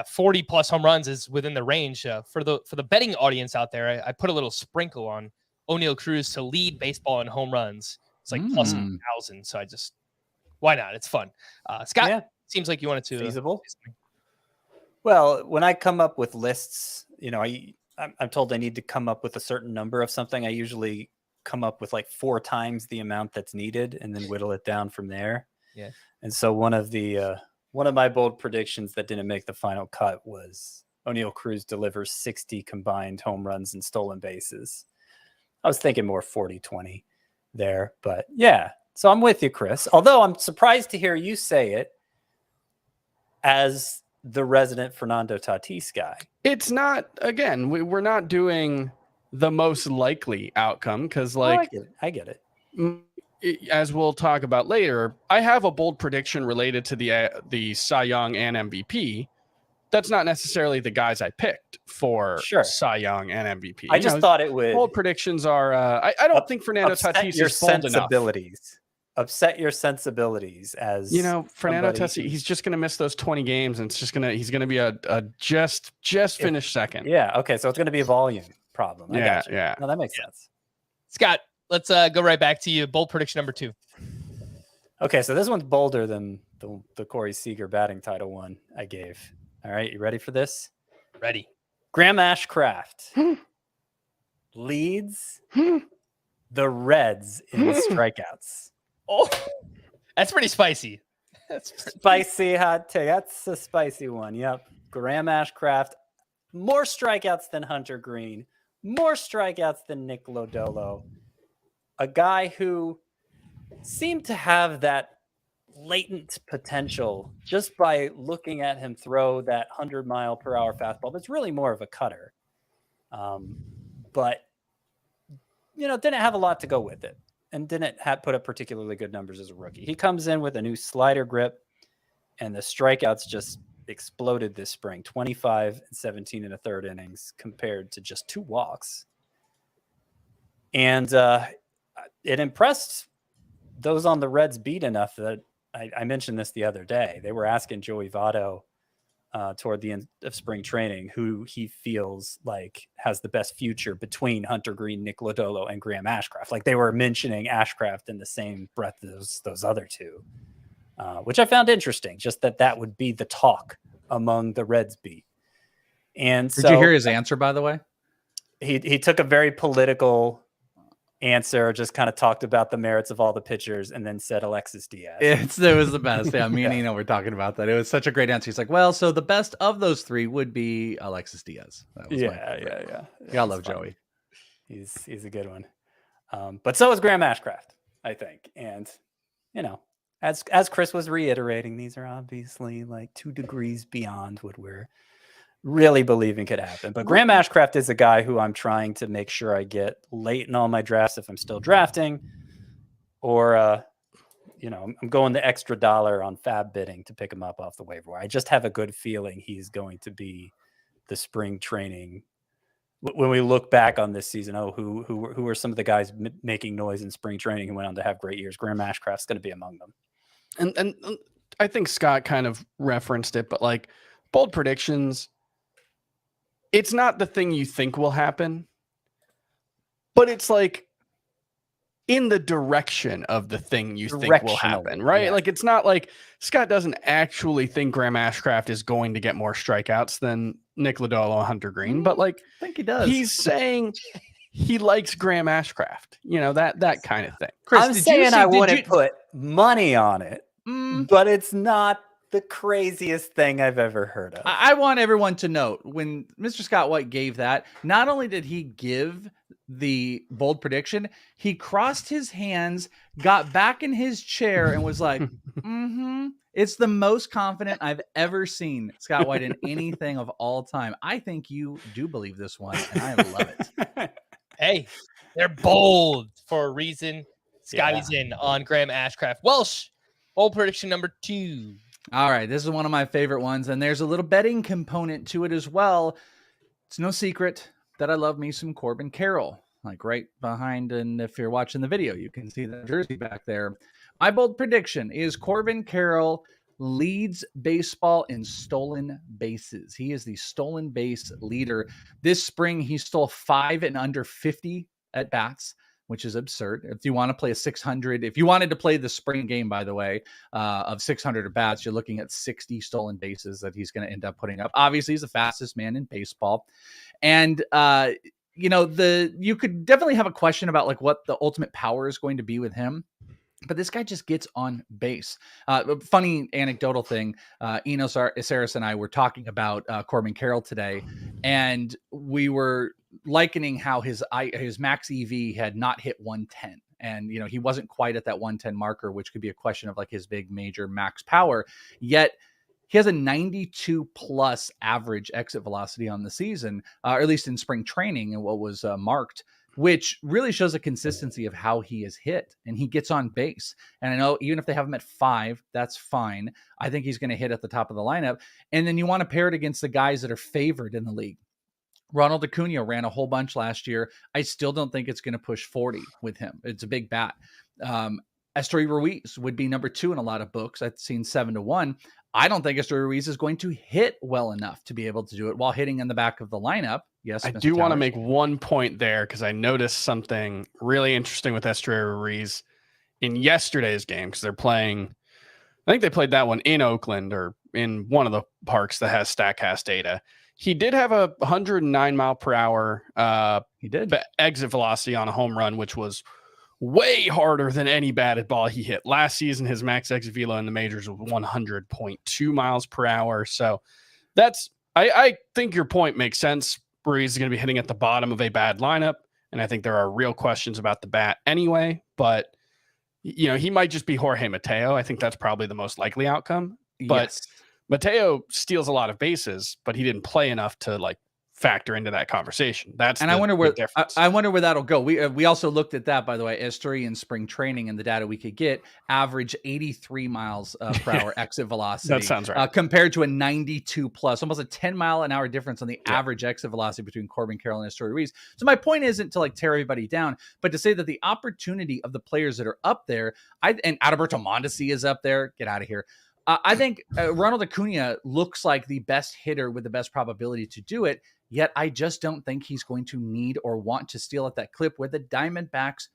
40 plus home runs is within the range. For the betting audience out there, I put a little sprinkle on Oneil Cruz to lead baseball in home runs. It's like plus 1,000. So why not? It's fun. Scott, seems like you wanted to. Feasible. Well, when I come up with lists, I'm told I need to come up with a certain number of something. I usually come up with like 4 times the amount that's needed and then whittle it down from there. Yeah. And so one of my bold predictions that didn't make the final cut was Oneil Cruz delivers 60 combined home runs and stolen bases. I was thinking more 40-20 there, but yeah. So I'm with you, Chris. Although I'm surprised to hear you say it as the resident Fernando Tatis guy. It's not, again, we're not doing the most likely outcome because, Oh, like, I get it. As we'll talk about later, I have a bold prediction related to the Cy Young and MVP. That's not necessarily the guys I picked for Cy Young and MVP. I just thought it would. Bold predictions are. I don't think Fernando Tatis is bold enough. Upset your sensibilities as Fernando Tatis. He's just going to miss those 20 games, and he's going to be a just finish second. Yeah. Okay. So it's going to be a volume problem. Yeah. No, that makes sense. Scott, let's go right back to you. Bold prediction number 2. Okay, so this one's bolder than the Corey Seager batting title one I gave. All right, you ready for this? Ready. Graham Ashcraft leads the Reds in strikeouts. Oh, that's pretty spicy. Spicy hot take. That's a spicy one. Yep. Graham Ashcraft, more strikeouts than Hunter Green, more strikeouts than Nick Lodolo. A guy who seemed to have that latent potential just by looking at him throw that 100-mile-per-hour fastball. That's really more of a cutter. But, didn't have a lot to go with it and didn't put up particularly good numbers as a rookie. He comes in with a new slider grip, and the strikeouts just exploded this spring. 25 and 17 in the third innings compared to just 2 walks. And it impressed those on the Reds beat enough that I mentioned this the other day. They were asking Joey Votto toward the end of spring training who he feels like has the best future between Hunter Green, Nick Lodolo, and Graham Ashcraft. Like they were mentioning Ashcraft in the same breath as those other two, which I found interesting. Just that would be the talk among the Reds beat. And did you hear his answer, by the way? He took a very political answer, just kind of talked about the merits of all the pitchers and then said Alexis Diaz. It was the best. Yeah, me and Eno were talking about that. It was such a great answer. He's like, well, so the best of those 3 would be Alexis Diaz. That was yeah. I love Joey. He's a good one. But so is Graham Ashcraft, I think. And, as Chris was reiterating, these are obviously like 2 degrees beyond what we're really believing could happen. But Graham Ashcraft is a guy who I'm trying to make sure I get late in all my drafts if I'm still drafting, or I'm going the extra dollar on fab bidding to pick him up off the waiver wire. I just have a good feeling he's going to be the spring training. When we look back on this season, who were some of the guys making noise in spring training who went on to have great years? Graham Ashcraft's going to be among them. And I think Scott kind of referenced it, but like bold predictions, it's not the thing you think will happen, but it's like in the direction of the thing you think will happen, right? Yeah. Like it's not like Scott doesn't actually think Graham Ashcraft is going to get more strikeouts than Nick Lodolo and Hunter Green, but like I think he does. He's saying he likes Graham Ashcraft, that kind of thing. Chris, I'm saying I wouldn't put money on it, but it's not the craziest thing I've ever heard of. I want everyone to note when Mr. Scott White gave that, not only did he give the bold prediction, he crossed his hands, got back in his chair and was like, It's the most confident I've ever seen Scott White in anything of all time. I think you do believe this one, and I love it. Hey, they're bold for a reason. Scotty's in on Graham Ashcraft. Welsh, bold prediction number 2. All right, this is one of my favorite ones, and there's a little betting component to it as well. It's no secret that I love me some Corbin Carroll, like right behind, and if you're watching the video, you can see the jersey back there. My bold prediction is Corbin Carroll leads baseball in stolen bases. He is the stolen base leader. This spring, he stole 5 and under 50 at bats, which is absurd. If you want to play a 600, if you wanted to play the spring game, by the way, of 600 at bats, you're looking at 60 stolen bases that he's going to end up putting up. Obviously, he's the fastest man in baseball. And, you could definitely have a question about like what the ultimate power is going to be with him. But this guy just gets on base. Funny anecdotal thing. Eno Saris and I were talking about Corbin Carroll today, and we were likening how his max EV had not hit 110. And, he wasn't quite at that 110 marker, which could be a question of like his big major max power. Yet He has a 92 plus average exit velocity on the season, or at least in spring training and what was marked, which really shows a consistency of how he is hit and he gets on base. And I know even if they have him at 5, that's fine. I think he's going to hit at the top of the lineup. And then you want to pair it against the guys that are favored in the league. Ronald Acuna ran a whole bunch last year. I still don't think it's going to push 40 with him. It's a big bat. Esteury Ruiz would be number 2 in a lot of books. I've seen 7-1. I don't think Esteury Ruiz is going to hit well enough to be able to do it while hitting in the back of the lineup. Yes, I Mr. do want to Towers. make one point there because I noticed something really interesting with Esteury Ruiz in yesterday's game because they're playing. I think they played that one in Oakland or in one of the parks that has StatCast data. He did have a 109 mile per hour He did. exit velocity on a home run, which was way harder than any batted ball he hit. Last season, his max exit velo in the majors was 100.2 miles per hour. So that's, I think your point makes sense. Ruiz is going to be hitting at the bottom of a bad lineup. And I think there are real questions about the bat anyway, but you know, he might just be Jorge Mateo. I think that's probably the most likely outcome, but Yes. Mateo steals a lot of bases, but he didn't play enough to like factor into that conversation. That's And the, I wonder where the difference. I wonder where that'll go. We also looked at that, by the way. Esteury in spring training and the data we could get average 83 miles per hour exit velocity. That sounds right. Compared to a 92 plus, almost a 10 mile an hour difference on the average exit velocity between Corbin Carroll and Esteury Ruiz. So my point isn't to like tear everybody down, but to say that the opportunity of the players that are up there, and Adalberto Mondesi is up there. Get out of here. I think Ronald Acuna looks like the best hitter with the best probability to do it, yet I just don't think he's going to need or want to steal at that clip where the Diamondbacks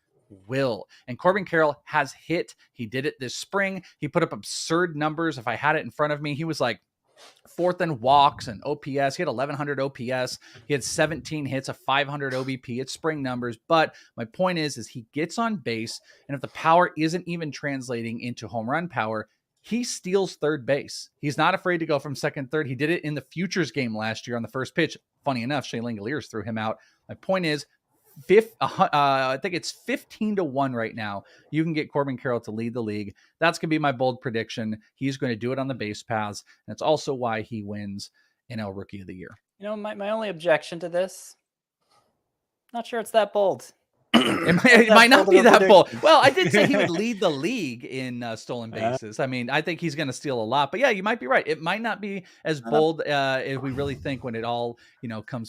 will. And Corbin Carroll has hit. He did it this spring. He put up absurd numbers. If I had it in front of me, he was like 4th in walks and OPS. He had 1,100 OPS. He had 17 hits, a 500 OBP. It's spring numbers. But my point is he gets on base, and if the power isn't even translating into home run power, he steals third base. He's not afraid to go from second, third. He did it in the Futures game last year on the first pitch. Funny enough, Shea Langoliers threw him out. My point is, I think it's 15-1 right now. You can get Corbin Carroll to lead the league. That's going to be my bold prediction. He's going to do it on the base paths. And it's also why he wins NL Rookie of the Year. You know, my only objection to this, not sure it's that bold. It might not be that bold. Well, I did say he would lead the league in stolen bases. I mean, I think he's going to steal a lot. But yeah, you might be right. It might not be as bold as we really think when it all,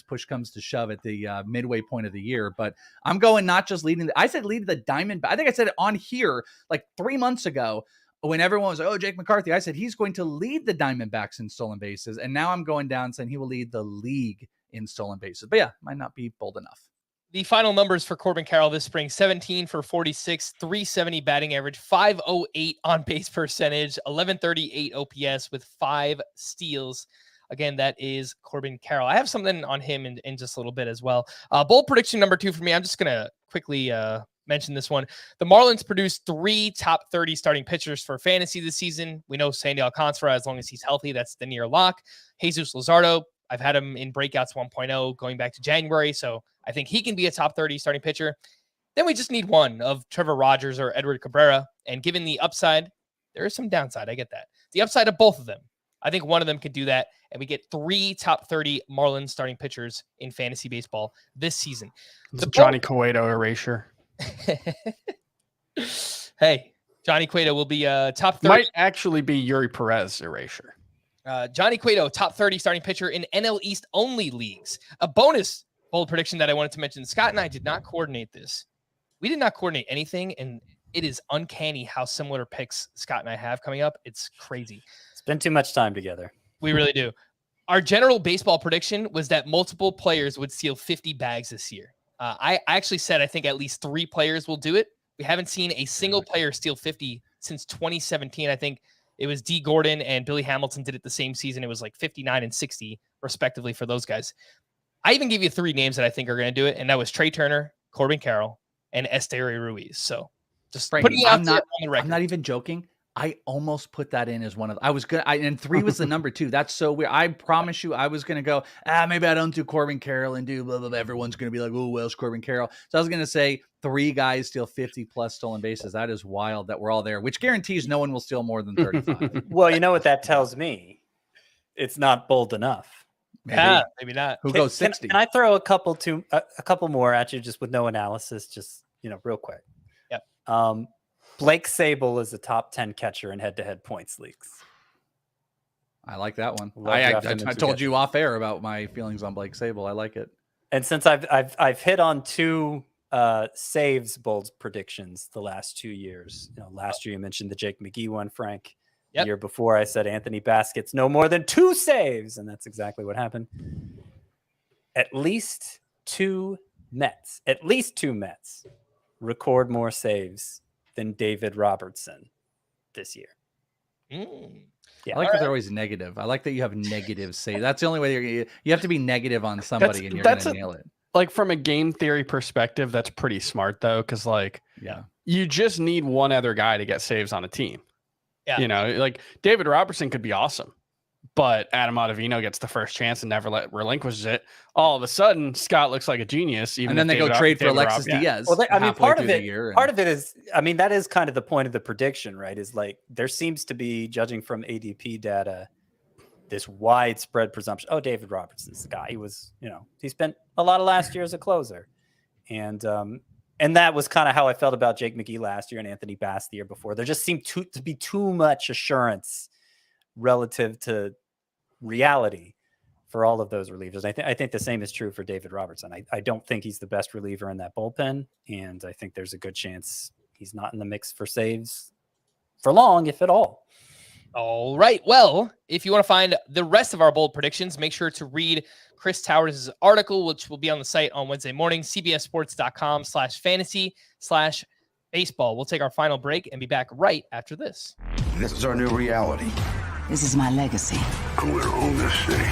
push comes to shove at the midway point of the year. But I'm going not just leading. I said lead the Diamond. I think I said it on here like 3 months ago when everyone was like, oh, Jake McCarthy. I said he's going to lead the Diamondbacks in stolen bases. And now I'm going down saying he will lead the league in stolen bases. But yeah, might not be bold enough. The final numbers for Corbin Carroll this spring: 17 for 46, 370 batting average, 508 on base percentage, 1138 OPS with 5 steals. Again, that is Corbin Carroll. I have something on him in just a little bit as well. Bold prediction number 2 for me. I'm just going to quickly mention this one. The Marlins produced 3 top 30 starting pitchers for fantasy this season. We know Sandy Alcantara, as long as he's healthy, that's the near lock. Jesus Luzardo, I've had him in breakouts 1.0 going back to January, so I think he can be a top 30 starting pitcher. Then we just need one of Trevor Rogers or Edward Cabrera. And given the upside, there is some downside. I get that. The upside of both of them, I think one of them could do that. And we get 3 top 30 Marlins starting pitchers in fantasy baseball this season. It's a Johnny Cueto erasure. Hey, Johnny Cueto will be top 30. Might actually be Yuri Perez erasure. Johnny Cueto, top 30 starting pitcher in NL East only leagues. A bonus bold prediction that I wanted to mention. Scott and I did not coordinate this. We did not coordinate anything, and it is uncanny how similar picks Scott and I have coming up. It's crazy. Spend too much time together. We really do. Our general baseball prediction was that multiple players would steal 50 bags this year. I actually said I think at least 3 players will do it. We haven't seen a single player steal 50 since 2017. I think it was D. Gordon and Billy Hamilton did it the same season. It was like 59 and 60, respectively, for those guys. I even gave you 3 names that I think are going to do it, and that was Trey Turner, Corbin Carroll, and Esteury Ruiz. So just putting it out there on the record. I'm not even joking. I almost put that in as one of I was good. And 3 was the number 2. That's so weird. I promise you, I was going to go, maybe I don't do Corbin Carroll and do blah, blah, blah. Everyone's going to be like, oh, well, it's Corbin Carroll. So I was going to say 3 guys steal 50 plus stolen bases. That is wild that we're all there, which guarantees no one will steal more than 35. Well, you know what that tells me? it's not bold enough. Maybe not. Who goes 60? Can I throw a couple more at you just with no analysis, just real quick? Yep. Blake Sable is a top 10 catcher in head-to-head points leagues. I like that one. Love I drafting him told to you off air about my feelings on Blake Sable. I like it. And since I've hit on 2 saves bold predictions the last 2 years. Last year you mentioned the Jake McGee one, Frank. Yep. The year before I said Anthony Baskett's no more than 2 saves, and that's exactly what happened. At least two Mets record more saves than David Robertson this year. Yeah, I like that they're always negative. I like that you have negative save. That's the only way you have to be negative on somebody and you're going to nail it. Like from a game theory perspective, that's pretty smart though, because you just need one other guy to get saves on a team. Yeah, like David Robertson could be awesome, but Adam Ottavino gets the first chance and never relinquishes it. All of a sudden, Scott looks like a genius. And then they go trade for Alexis Diaz. Well, part of it is, that is kind of the point of the prediction, right? Is like there seems to be, judging from ADP data, this widespread presumption. Oh, David Robertson's the guy. He was, he spent a lot of last year as a closer, and that was kind of how I felt about Jake McGee last year and Anthony Bass the year before. There just seemed to be too much assurance relative to reality for all of those relievers. I think the same is true for David Robertson. I don't think he's the best reliever in that bullpen, and I think there's a good chance he's not in the mix for saves for long, if at all. All right. Well, if you want to find the rest of our bold predictions, make sure to read Chris Towers' article, which will be on the site on Wednesday morning, cbssports.com/fantasy/baseball. We'll take our final break and be back right after this. This is our new reality. This is my legacy. I'm going to own this city.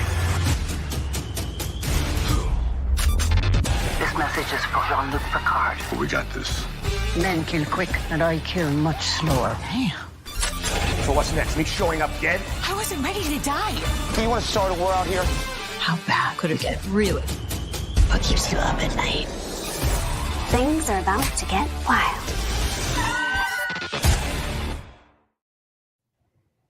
This message is for Jean-Luc Picard. We got this. Men kill quick, and I kill much slower. Damn. So what's next? Me showing up dead? I wasn't ready to die. Do you want to start a war out here? How bad could it get, really? What keeps you up at night? Things are about to get wild.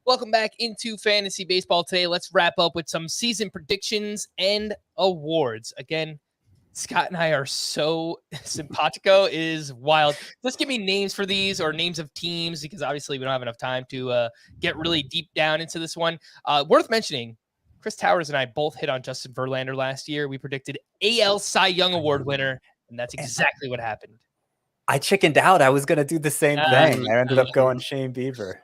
Welcome back into Fantasy Baseball today. Let's wrap up with some season predictions and awards. Again, Scott and I are so simpatico. It is wild. Let's give me names for these or names of teams, because obviously we don't have enough time to get really deep down into this one. Worth mentioning, Chris Towers and I both hit on Justin Verlander last year. We predicted AL Cy Young Award winner, and that's exactly what happened. I chickened out. I was going to do the same thing. I ended up going Shane Bieber.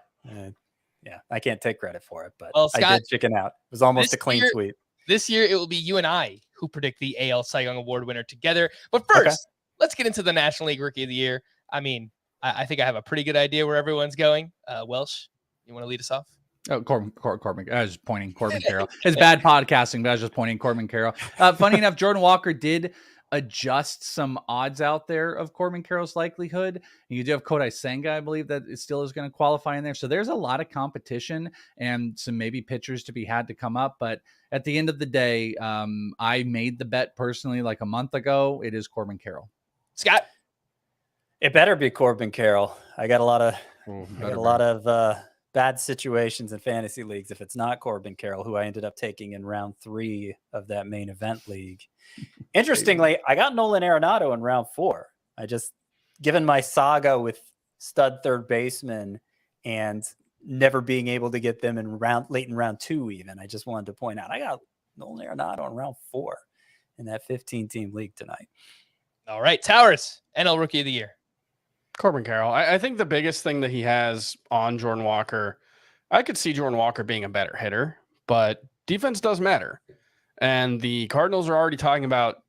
Yeah, I can't take credit for it, but Scott, I did chicken out. It was almost a clean sweep. This year, it will be you and I who predict the AL Cy Young Award winner together. But first, let's get into the National League Rookie of the Year. I mean, I think I have a pretty good idea where everyone's going. Welsh, you want to lead us off? Oh, Corbin. I was just pointing Corbin Carroll. It's bad podcasting, but I was just pointing Corbin Carroll. Funny enough, Jordan Walker did adjust some odds out there of Corbin Carroll's likelihood. And you do have Kodai Senga, I believe, that it still is going to qualify in there. So there's a lot of competition and some maybe pitchers to be had to come up. But at the end of the day, I made the bet personally like a month ago. It is Corbin Carroll. Scott? It better be Corbin Carroll. I got a lot of bad situations in fantasy leagues if it's not Corbin Carroll, who I ended up taking in round 3 of that main event league. Interestingly, I got Nolan Arenado in round 4. I just, given my saga with stud third baseman and never being able to get them in late in round 2 even, I just wanted to point out I got Nolan Arenado in round 4 in that 15-team league tonight. All right, Towers, NL Rookie of the Year. Corbin Carroll. I think the biggest thing that he has on Jordan Walker, I could see Jordan Walker being a better hitter, but defense does matter. And the Cardinals are already talking about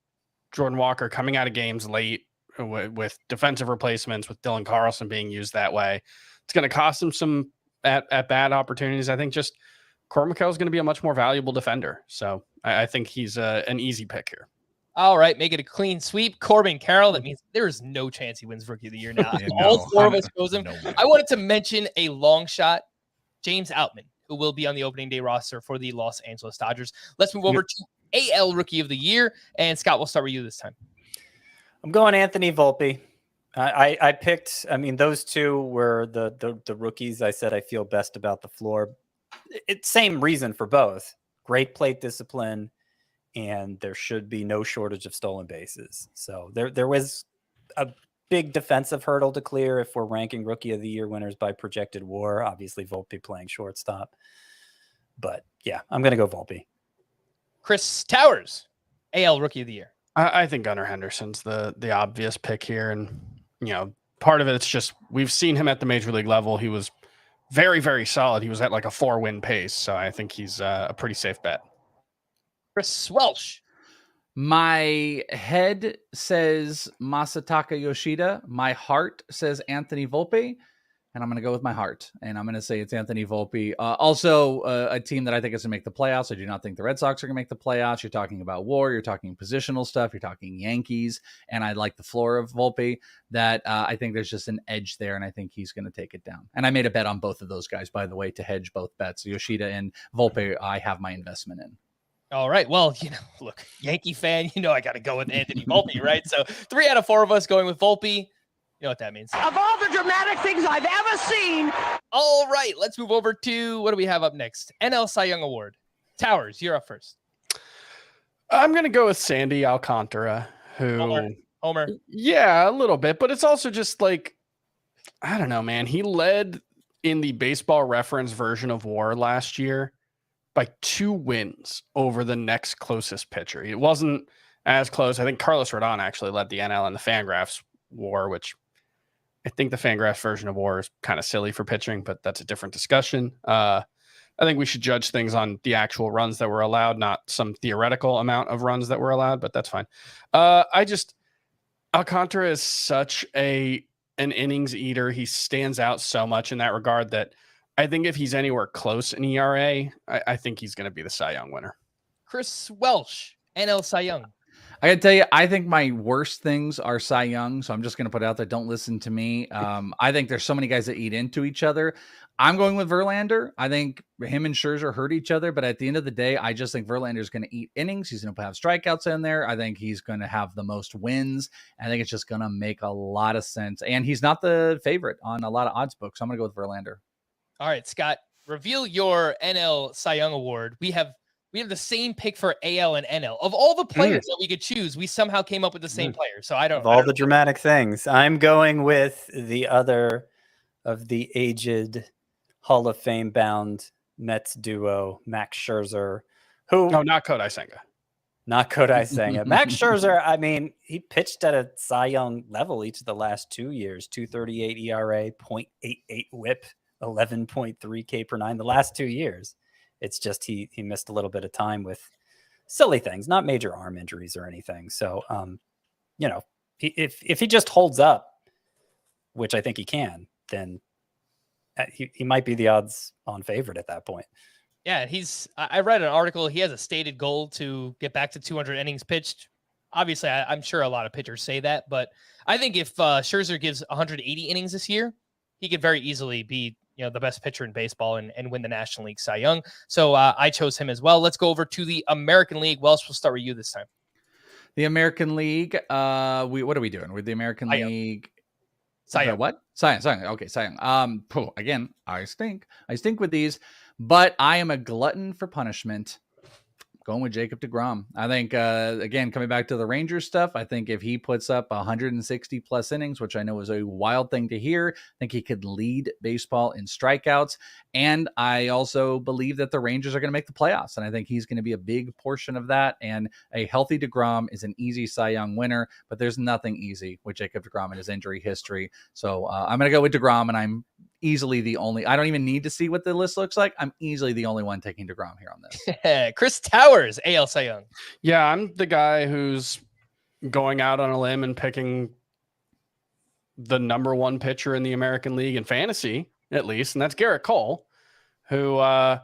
Jordan Walker coming out of games late with defensive replacements, with Dylan Carlson being used that way. It's going to cost him some at bad opportunities. I think just Corbin Carroll is going to be a much more valuable defender. So I think he's an easy pick here. All right, make it a clean sweep. Corbin Carroll. That means there is no chance he wins Rookie of the Year now. All 4 of us chose him. I wanted to mention a long shot, James Outman, who will be on the opening day roster for the Los Angeles Dodgers. Let's move over to AL Rookie of the Year. And Scott, we'll start with you this time. I'm going Anthony Volpe. I picked, those two were the rookies I said I feel best about the floor. It's same reason for both. great plate discipline, and there should be no shortage of stolen bases. So there was a big defensive hurdle to clear if we're ranking Rookie of the Year winners by projected WAR. Obviously, Volpe playing shortstop. But yeah, I'm going to go Volpe. Chris Towers, AL Rookie of the Year. I think Gunnar Henderson's the obvious pick here. And, part of it's just we've seen him at the major league level. He was very, very solid. He was at like a 4-win pace. So I think he's a pretty safe bet. Chris Welsh. My head says Masataka Yoshida. My heart says Anthony Volpe. And I'm going to go with my heart. And I'm going to say it's Anthony Volpe. Also, a team that I think is going to make the playoffs. I do not think the Red Sox are going to make the playoffs. You're talking about WAR. You're talking positional stuff. You're talking Yankees. And I like the floor of Volpe. That I think there's just an edge there. And I think he's going to take it down. And I made a bet on both of those guys, by the way, to hedge both bets. Yoshida and Volpe, I have my investment in. All right. Well, look, Yankee fan, I got to go with Anthony Volpe, right? So 3 out of 4 of us going with Volpe. You know what that means. Of all the dramatic things I've ever seen. All right. Let's move over to what do we have up next? NL Cy Young Award. Towers, you're up first. I'm going to go with Sandy Alcantara, who... Homer. Yeah, a little bit. But it's also just like, I don't know, man. He led in the Baseball Reference version of WAR last year by 2 wins over the next closest pitcher. It wasn't as close. I think Carlos Rodon actually led the NL in the Fangraphs WAR, which I think the Fangraphs version of WAR is kind of silly for pitching, but that's a different discussion. I think we should judge things on the actual runs that were allowed, not some theoretical amount of runs that were allowed, but that's fine. Alcantara is such an innings eater. He stands out so much in that regard that I think if he's anywhere close in ERA, I think he's going to be the Cy Young winner. Chris Welsh, NL Cy Young. I gotta tell you, I think my worst things are Cy Young, so I'm just going to put it out there. Don't listen to me. I think there's so many guys that eat into each other. I'm going with Verlander. I think him and Scherzer hurt each other, but at the end of the day, I just think Verlander is going to eat innings. He's going to have strikeouts in there. I think he's going to have the most wins. I think it's just going to make a lot of sense. And he's not the favorite on a lot of odds books. So I'm going to go with Verlander. All right, Scott, reveal your NL Cy Young Award. We have the same pick for AL and NL. Of all the players that we could choose, we somehow came up with the same player. So I don't know. Of all the dramatic things, I'm going with the other of the aged Hall of Fame bound Mets duo, Max Scherzer, who... No, not Kodai Senga. Not Kodai Senga. Max Scherzer, I mean, he pitched at a Cy Young level each of the last 2 years, 2.38 ERA, 0.88 whip, 11.3 K per 9 the last 2 years. It's just he missed a little bit of time with silly things, not major arm injuries or anything. So, if he just holds up, which I think he can, then he might be the odds-on favorite at that point. Yeah, I read an article. He has a stated goal to get back to 200 innings pitched. Obviously, I'm sure a lot of pitchers say that, but I think if Scherzer gives 180 innings this year, he could very easily be the best pitcher in baseball and win the National League Cy Young. So I chose him as well. Let's go over to the American League. Welsh, we'll start with you this time. The American League. What are we doing with the American League? Cy Young. What? Cy Young. Okay, Cy Young. Again, I stink with these, but I am a glutton for punishment. Going with Jacob deGrom. I think, again, coming back to the Rangers stuff, I think if he puts up 160 plus innings, which I know is a wild thing to hear, I think he could lead baseball in strikeouts. And I also believe that the Rangers are going to make the playoffs. And I think he's going to be a big portion of that. And a healthy deGrom is an easy Cy Young winner, but there's nothing easy with Jacob deGrom and his injury history. So I'm going to go with deGrom, and I'm easily the only. I don't even need to see what the list looks like. I'm easily the only one taking deGrom here on this. Chris Towers, AL Cy Young. Yeah, I'm the guy who's going out on a limb and picking the number 1 pitcher in the American League in fantasy, at least, and that's Darick Hall, who I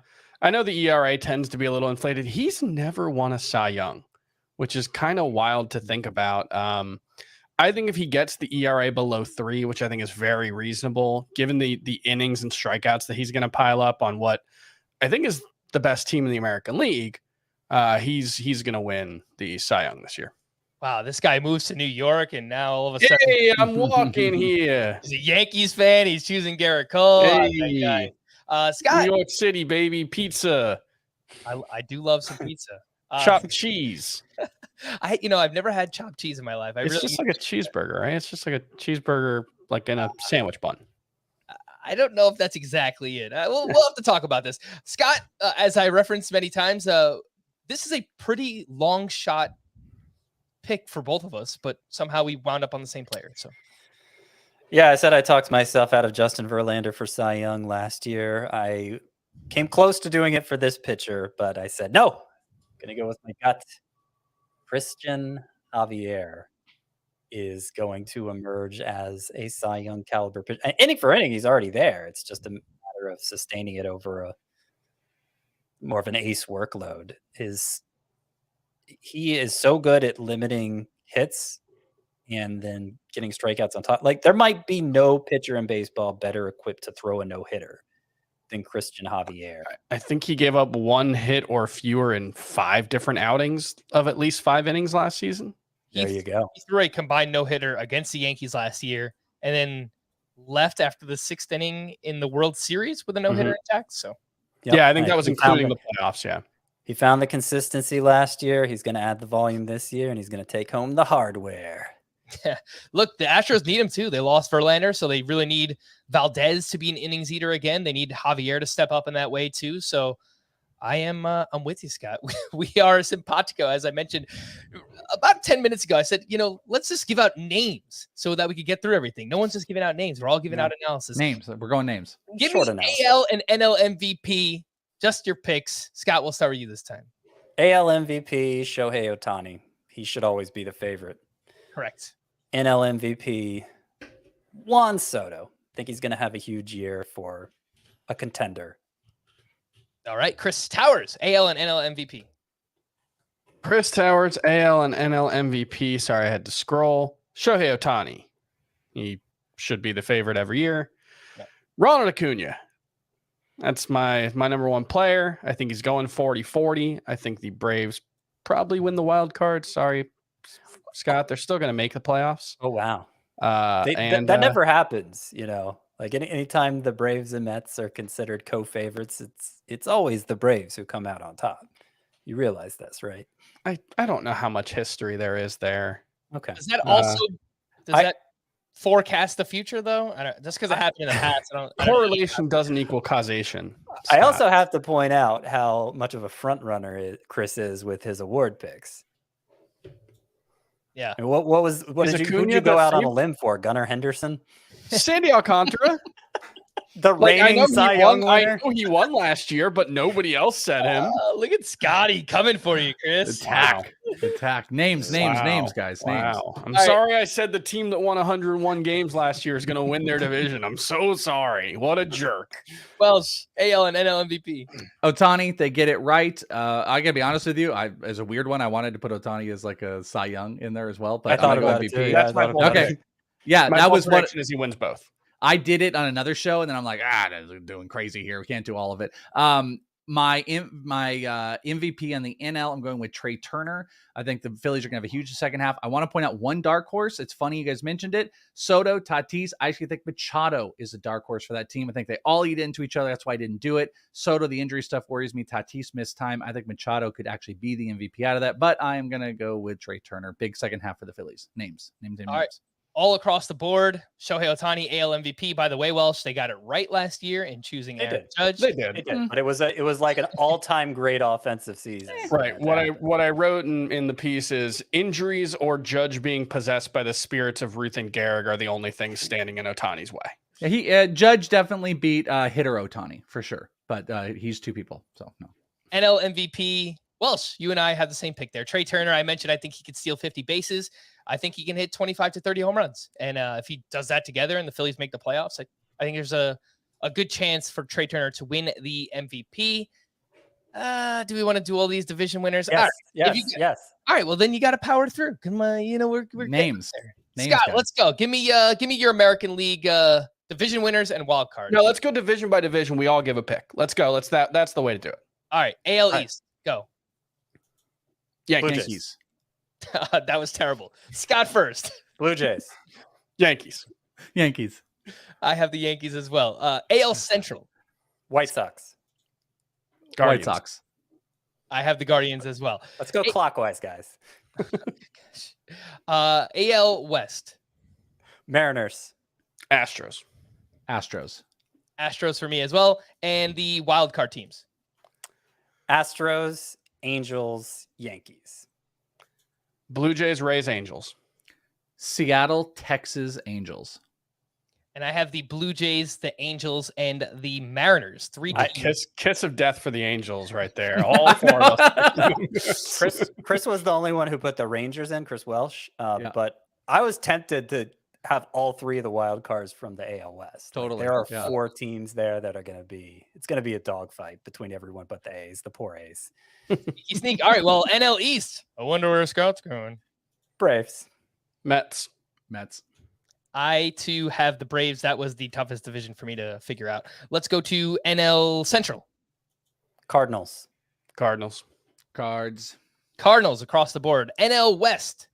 know the ERA tends to be a little inflated. He's never won a Cy Young, which is kind of wild to think about. I think if he gets the ERA below 3, which I think is very reasonable, given the innings and strikeouts that he's going to pile up on what I think is the best team in the American League, he's going to win the Cy Young this year. Wow, this guy moves to New York, and now all of a sudden... Hey, I'm walking here. He's a Yankees fan. He's choosing Darick Hall. Hey. Scott. New York City, baby. Pizza. I do love some pizza. Chopped cheese. I've never had chopped cheese in my life. It's just like a cheeseburger, right? It's just like a cheeseburger, like in a sandwich bun. I don't know if that's exactly it. We'll have to talk about this. Scott, as I referenced many times, this is a pretty long shot pick for both of us, but somehow we wound up on the same player. So, yeah, I said I talked myself out of Justin Verlander for Cy Young last year. I came close to doing it for this pitcher, but I said, no, I'm going to go with my gut. Christian Javier is going to emerge as a Cy Young caliber pitcher. Inning for inning, he's already there. It's just a matter of sustaining it over a more of an ace workload. He is so good at limiting hits and then getting strikeouts on top. Like, there might be no pitcher in baseball better equipped to throw a no-hitter than Christian Javier. I think he gave up 1 hit or fewer in 5 different outings of at least 5 innings last season. There you go. He threw a combined no-hitter against the Yankees last year and then left after the 6th inning in the World Series with a no-hitter attack. So, Yep. Yeah, I think that was including the playoffs. Yeah. He found the consistency last year. He's going to add the volume this year, and he's going to take home the hardware. Yeah. Look, the Astros need him too. They lost Verlander, so they really need Valdez to be an innings eater again. They need Javier to step up in that way too. So I'm with you, Scott. We are simpatico, as I mentioned about 10 minutes ago. I said, let's just give out names so that we could get through everything. No one's just giving out names. We're all giving out analysis. Names. We're going names. Give me AL and NL MVP. Just your picks. Scott, we'll start with you this time. AL MVP, Shohei Ohtani. He should always be the favorite. Correct. NL MVP, Juan Soto. I think he's going to have a huge year for a contender. All right. Chris Towers, AL and NL MVP. Chris Towers, AL and NL MVP. Sorry, I had to scroll. Shohei Ohtani. He should be the favorite every year. Yep. Ronald Acuna. That's my number one player. I think he's going 40-40. I think the Braves probably win the wild card. Sorry, Scott. They're still going to make the playoffs. Oh, wow. That never happens, Like anytime the Braves and Mets are considered co-favorites, it's always the Braves who come out on top. You realize this, right? I don't know how much history there is there. Okay. Does that also that forecast the future though? Just because it happened in the past. Correlation doesn't equol causation. Scott. I also have to point out how much of a front runner Chris is with his award picks. Yeah. And who did you go out on a limb for? Gunnar Henderson? Sandy Alcantara. The reigning Cy Young winner. I know he won last year, but nobody else said him. Look at Scotty coming for you, Chris. Attack. Names, guys. Names. I'm sorry I said the team that won 101 games last year is going to win their division. I'm so sorry. What a jerk. Welsh, AL and NL MVP. Ohtani, they get it right. I got to be honest with you. As a weird one, I wanted to put Ohtani as like a Cy Young in there as well. But I thought I'm about MVP. it too. That's my whole okay. Yeah, my that was what is he wins both. I did it on another show, and then I'm like, that's doing crazy here. We can't do all of it. My MVP on the NL, I'm going with Trey Turner. I think the Phillies are going to have a huge second half. I want to point out one dark horse. It's funny you guys mentioned it. Soto, Tatis. I actually think Machado is a dark horse for that team. I think they all eat into each other. That's why I didn't do it. Soto, the injury stuff worries me. Tatis missed time. I think Machado could actually be the MVP out of that, but I am going to go with Trey Turner. Big second half for the Phillies. Names. All right. All across the board, Shohei Ohtani, AL MVP. By the way, Welsh, they got it right last year in choosing Aaron Judge. They did. But it was like an all-time great offensive season. Right. What I wrote in the piece is injuries or Judge being possessed by the spirits of Ruth and Gehrig are the only things standing in Ohtani's way. Yeah, Judge definitely beat hitter Ohtani for sure, but he's two people, so no. NL MVP. Welsh, you and I have the same pick there. Trey Turner, I mentioned, I think he could steal 50 bases. I think he can hit 25 to 30 home runs. And if he does that together and the Phillies make the playoffs, I think there's a good chance for Trey Turner to win the MVP. Do we want to do all these division winners? Yes, all right. Yes. All right. Well, then you got to power through. Come on, we're names. Scott, guys. Let's go. Give me your American League division winners and wild cards. No, let's go division by division. We all give a pick. Let's go. That's the way to do it. All right. AL East. Go. Yankees. That was terrible. Scott first. Blue Jays. Yankees. I have the Yankees as well. AL Central. White Sox. Guardians. White Sox. I have the Guardians as well. Let's go clockwise, guys. AL West. Mariners. Astros. Astros for me as well. And the wild card teams. Astros, Angels, Yankees. Blue Jays, Rays, Angels. Seattle, Texas, Angels. And I have the Blue Jays, the Angels, and the Mariners. Three Kiss of death for the Angels right there. All four of us. Chris was the only one who put the Rangers in, Chris Welsh. But I was tempted to have all three of the wild cards from the AL West. Totally. There are 4 teams there that are it's going to be a dogfight between everyone but the A's, the poor A's. You sneak. All right. Well, NL East. I wonder where Scott's going. Braves. Mets. I too have the Braves. That was the toughest division for me to figure out. Let's go to NL Central. Cardinals. Cardinals. Cards. Cardinals across the board. NL West.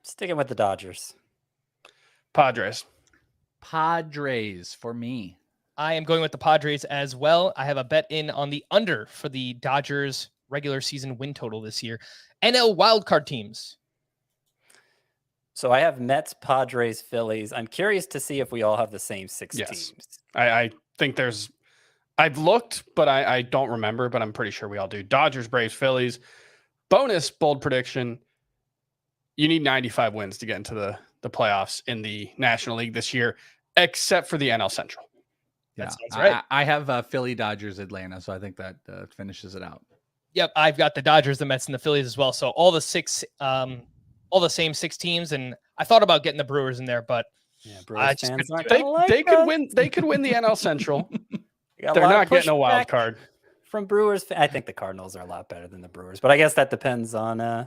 Sticking with the Dodgers. Padres. Padres for me. I am going with the Padres as well. I have a bet in on the under for the Dodgers regular season win total this year. NL wildcard teams. So I have Mets, Padres, Phillies. I'm curious to see if we all have the same 6 teams. I think I've looked, but I don't remember, but I'm pretty sure we all do. Dodgers, Braves, Phillies. Bonus bold prediction. You need 95 wins to get into the playoffs in the National League this year, except for the NL Central. That sounds right. I have Philly, Dodgers, Atlanta, so I think that finishes it out. Yep, I've got the Dodgers, the Mets, and the Phillies as well. So all the same 6 teams, and I thought about getting the Brewers in there, but Brewers fans they could win. They could win the NL Central. They're not getting a wild card from Brewers. I think the Cardinals are a lot better than the Brewers, but I guess that depends on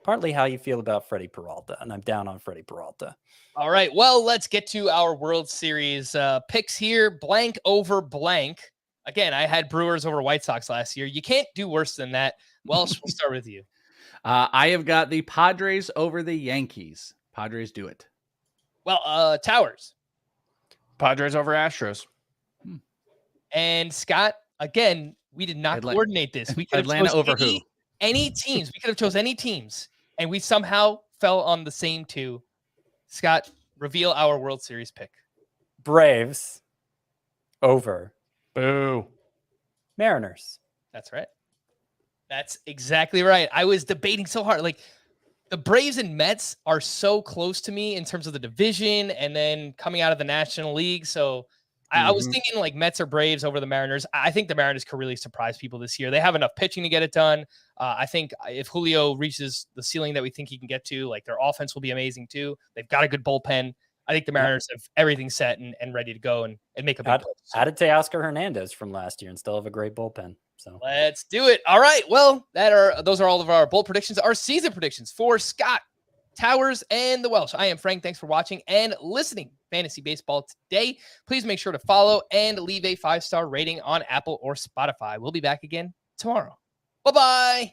partly how you feel about Freddie Peralta, and I'm down on Freddie Peralta. All right, well, let's get to our World Series picks here. Blank over blank. Again, I had Brewers over White Sox last year. You can't do worse than that. Welsh, we'll start with you. I have got the Padres over the Yankees. Padres do it. Well, Towers. Padres over Astros. And Scott, again, we did not coordinate this. We could have Atlanta over who? Any teams. We could have chose any teams, and we somehow fell on the same 2. Scott, reveal our World Series pick. Braves over. Boo. Mariners. That's right. That's exactly right. I was debating so hard. Like, the Braves and Mets are so close to me in terms of the division and then coming out of the National League. So I was thinking like Mets or Braves over the Mariners. I think the Mariners could really surprise people this year. They have enough pitching to get it done. I think if Julio reaches the ceiling that we think he can get to, like, their offense will be amazing too. They've got a good bullpen. I think the Mariners have everything set and ready to go and make a big play. Added to Oscar Hernandez from last year and still have a great bullpen. So let's do it. All right. Well, those are all of our bold predictions, our season predictions for Scott, Towers, and the Welsh. I am Frank. Thanks for watching and listening Fantasy Baseball today. Please make sure to follow and leave a 5-star rating on Apple or Spotify. We'll be back again tomorrow. Bye-bye.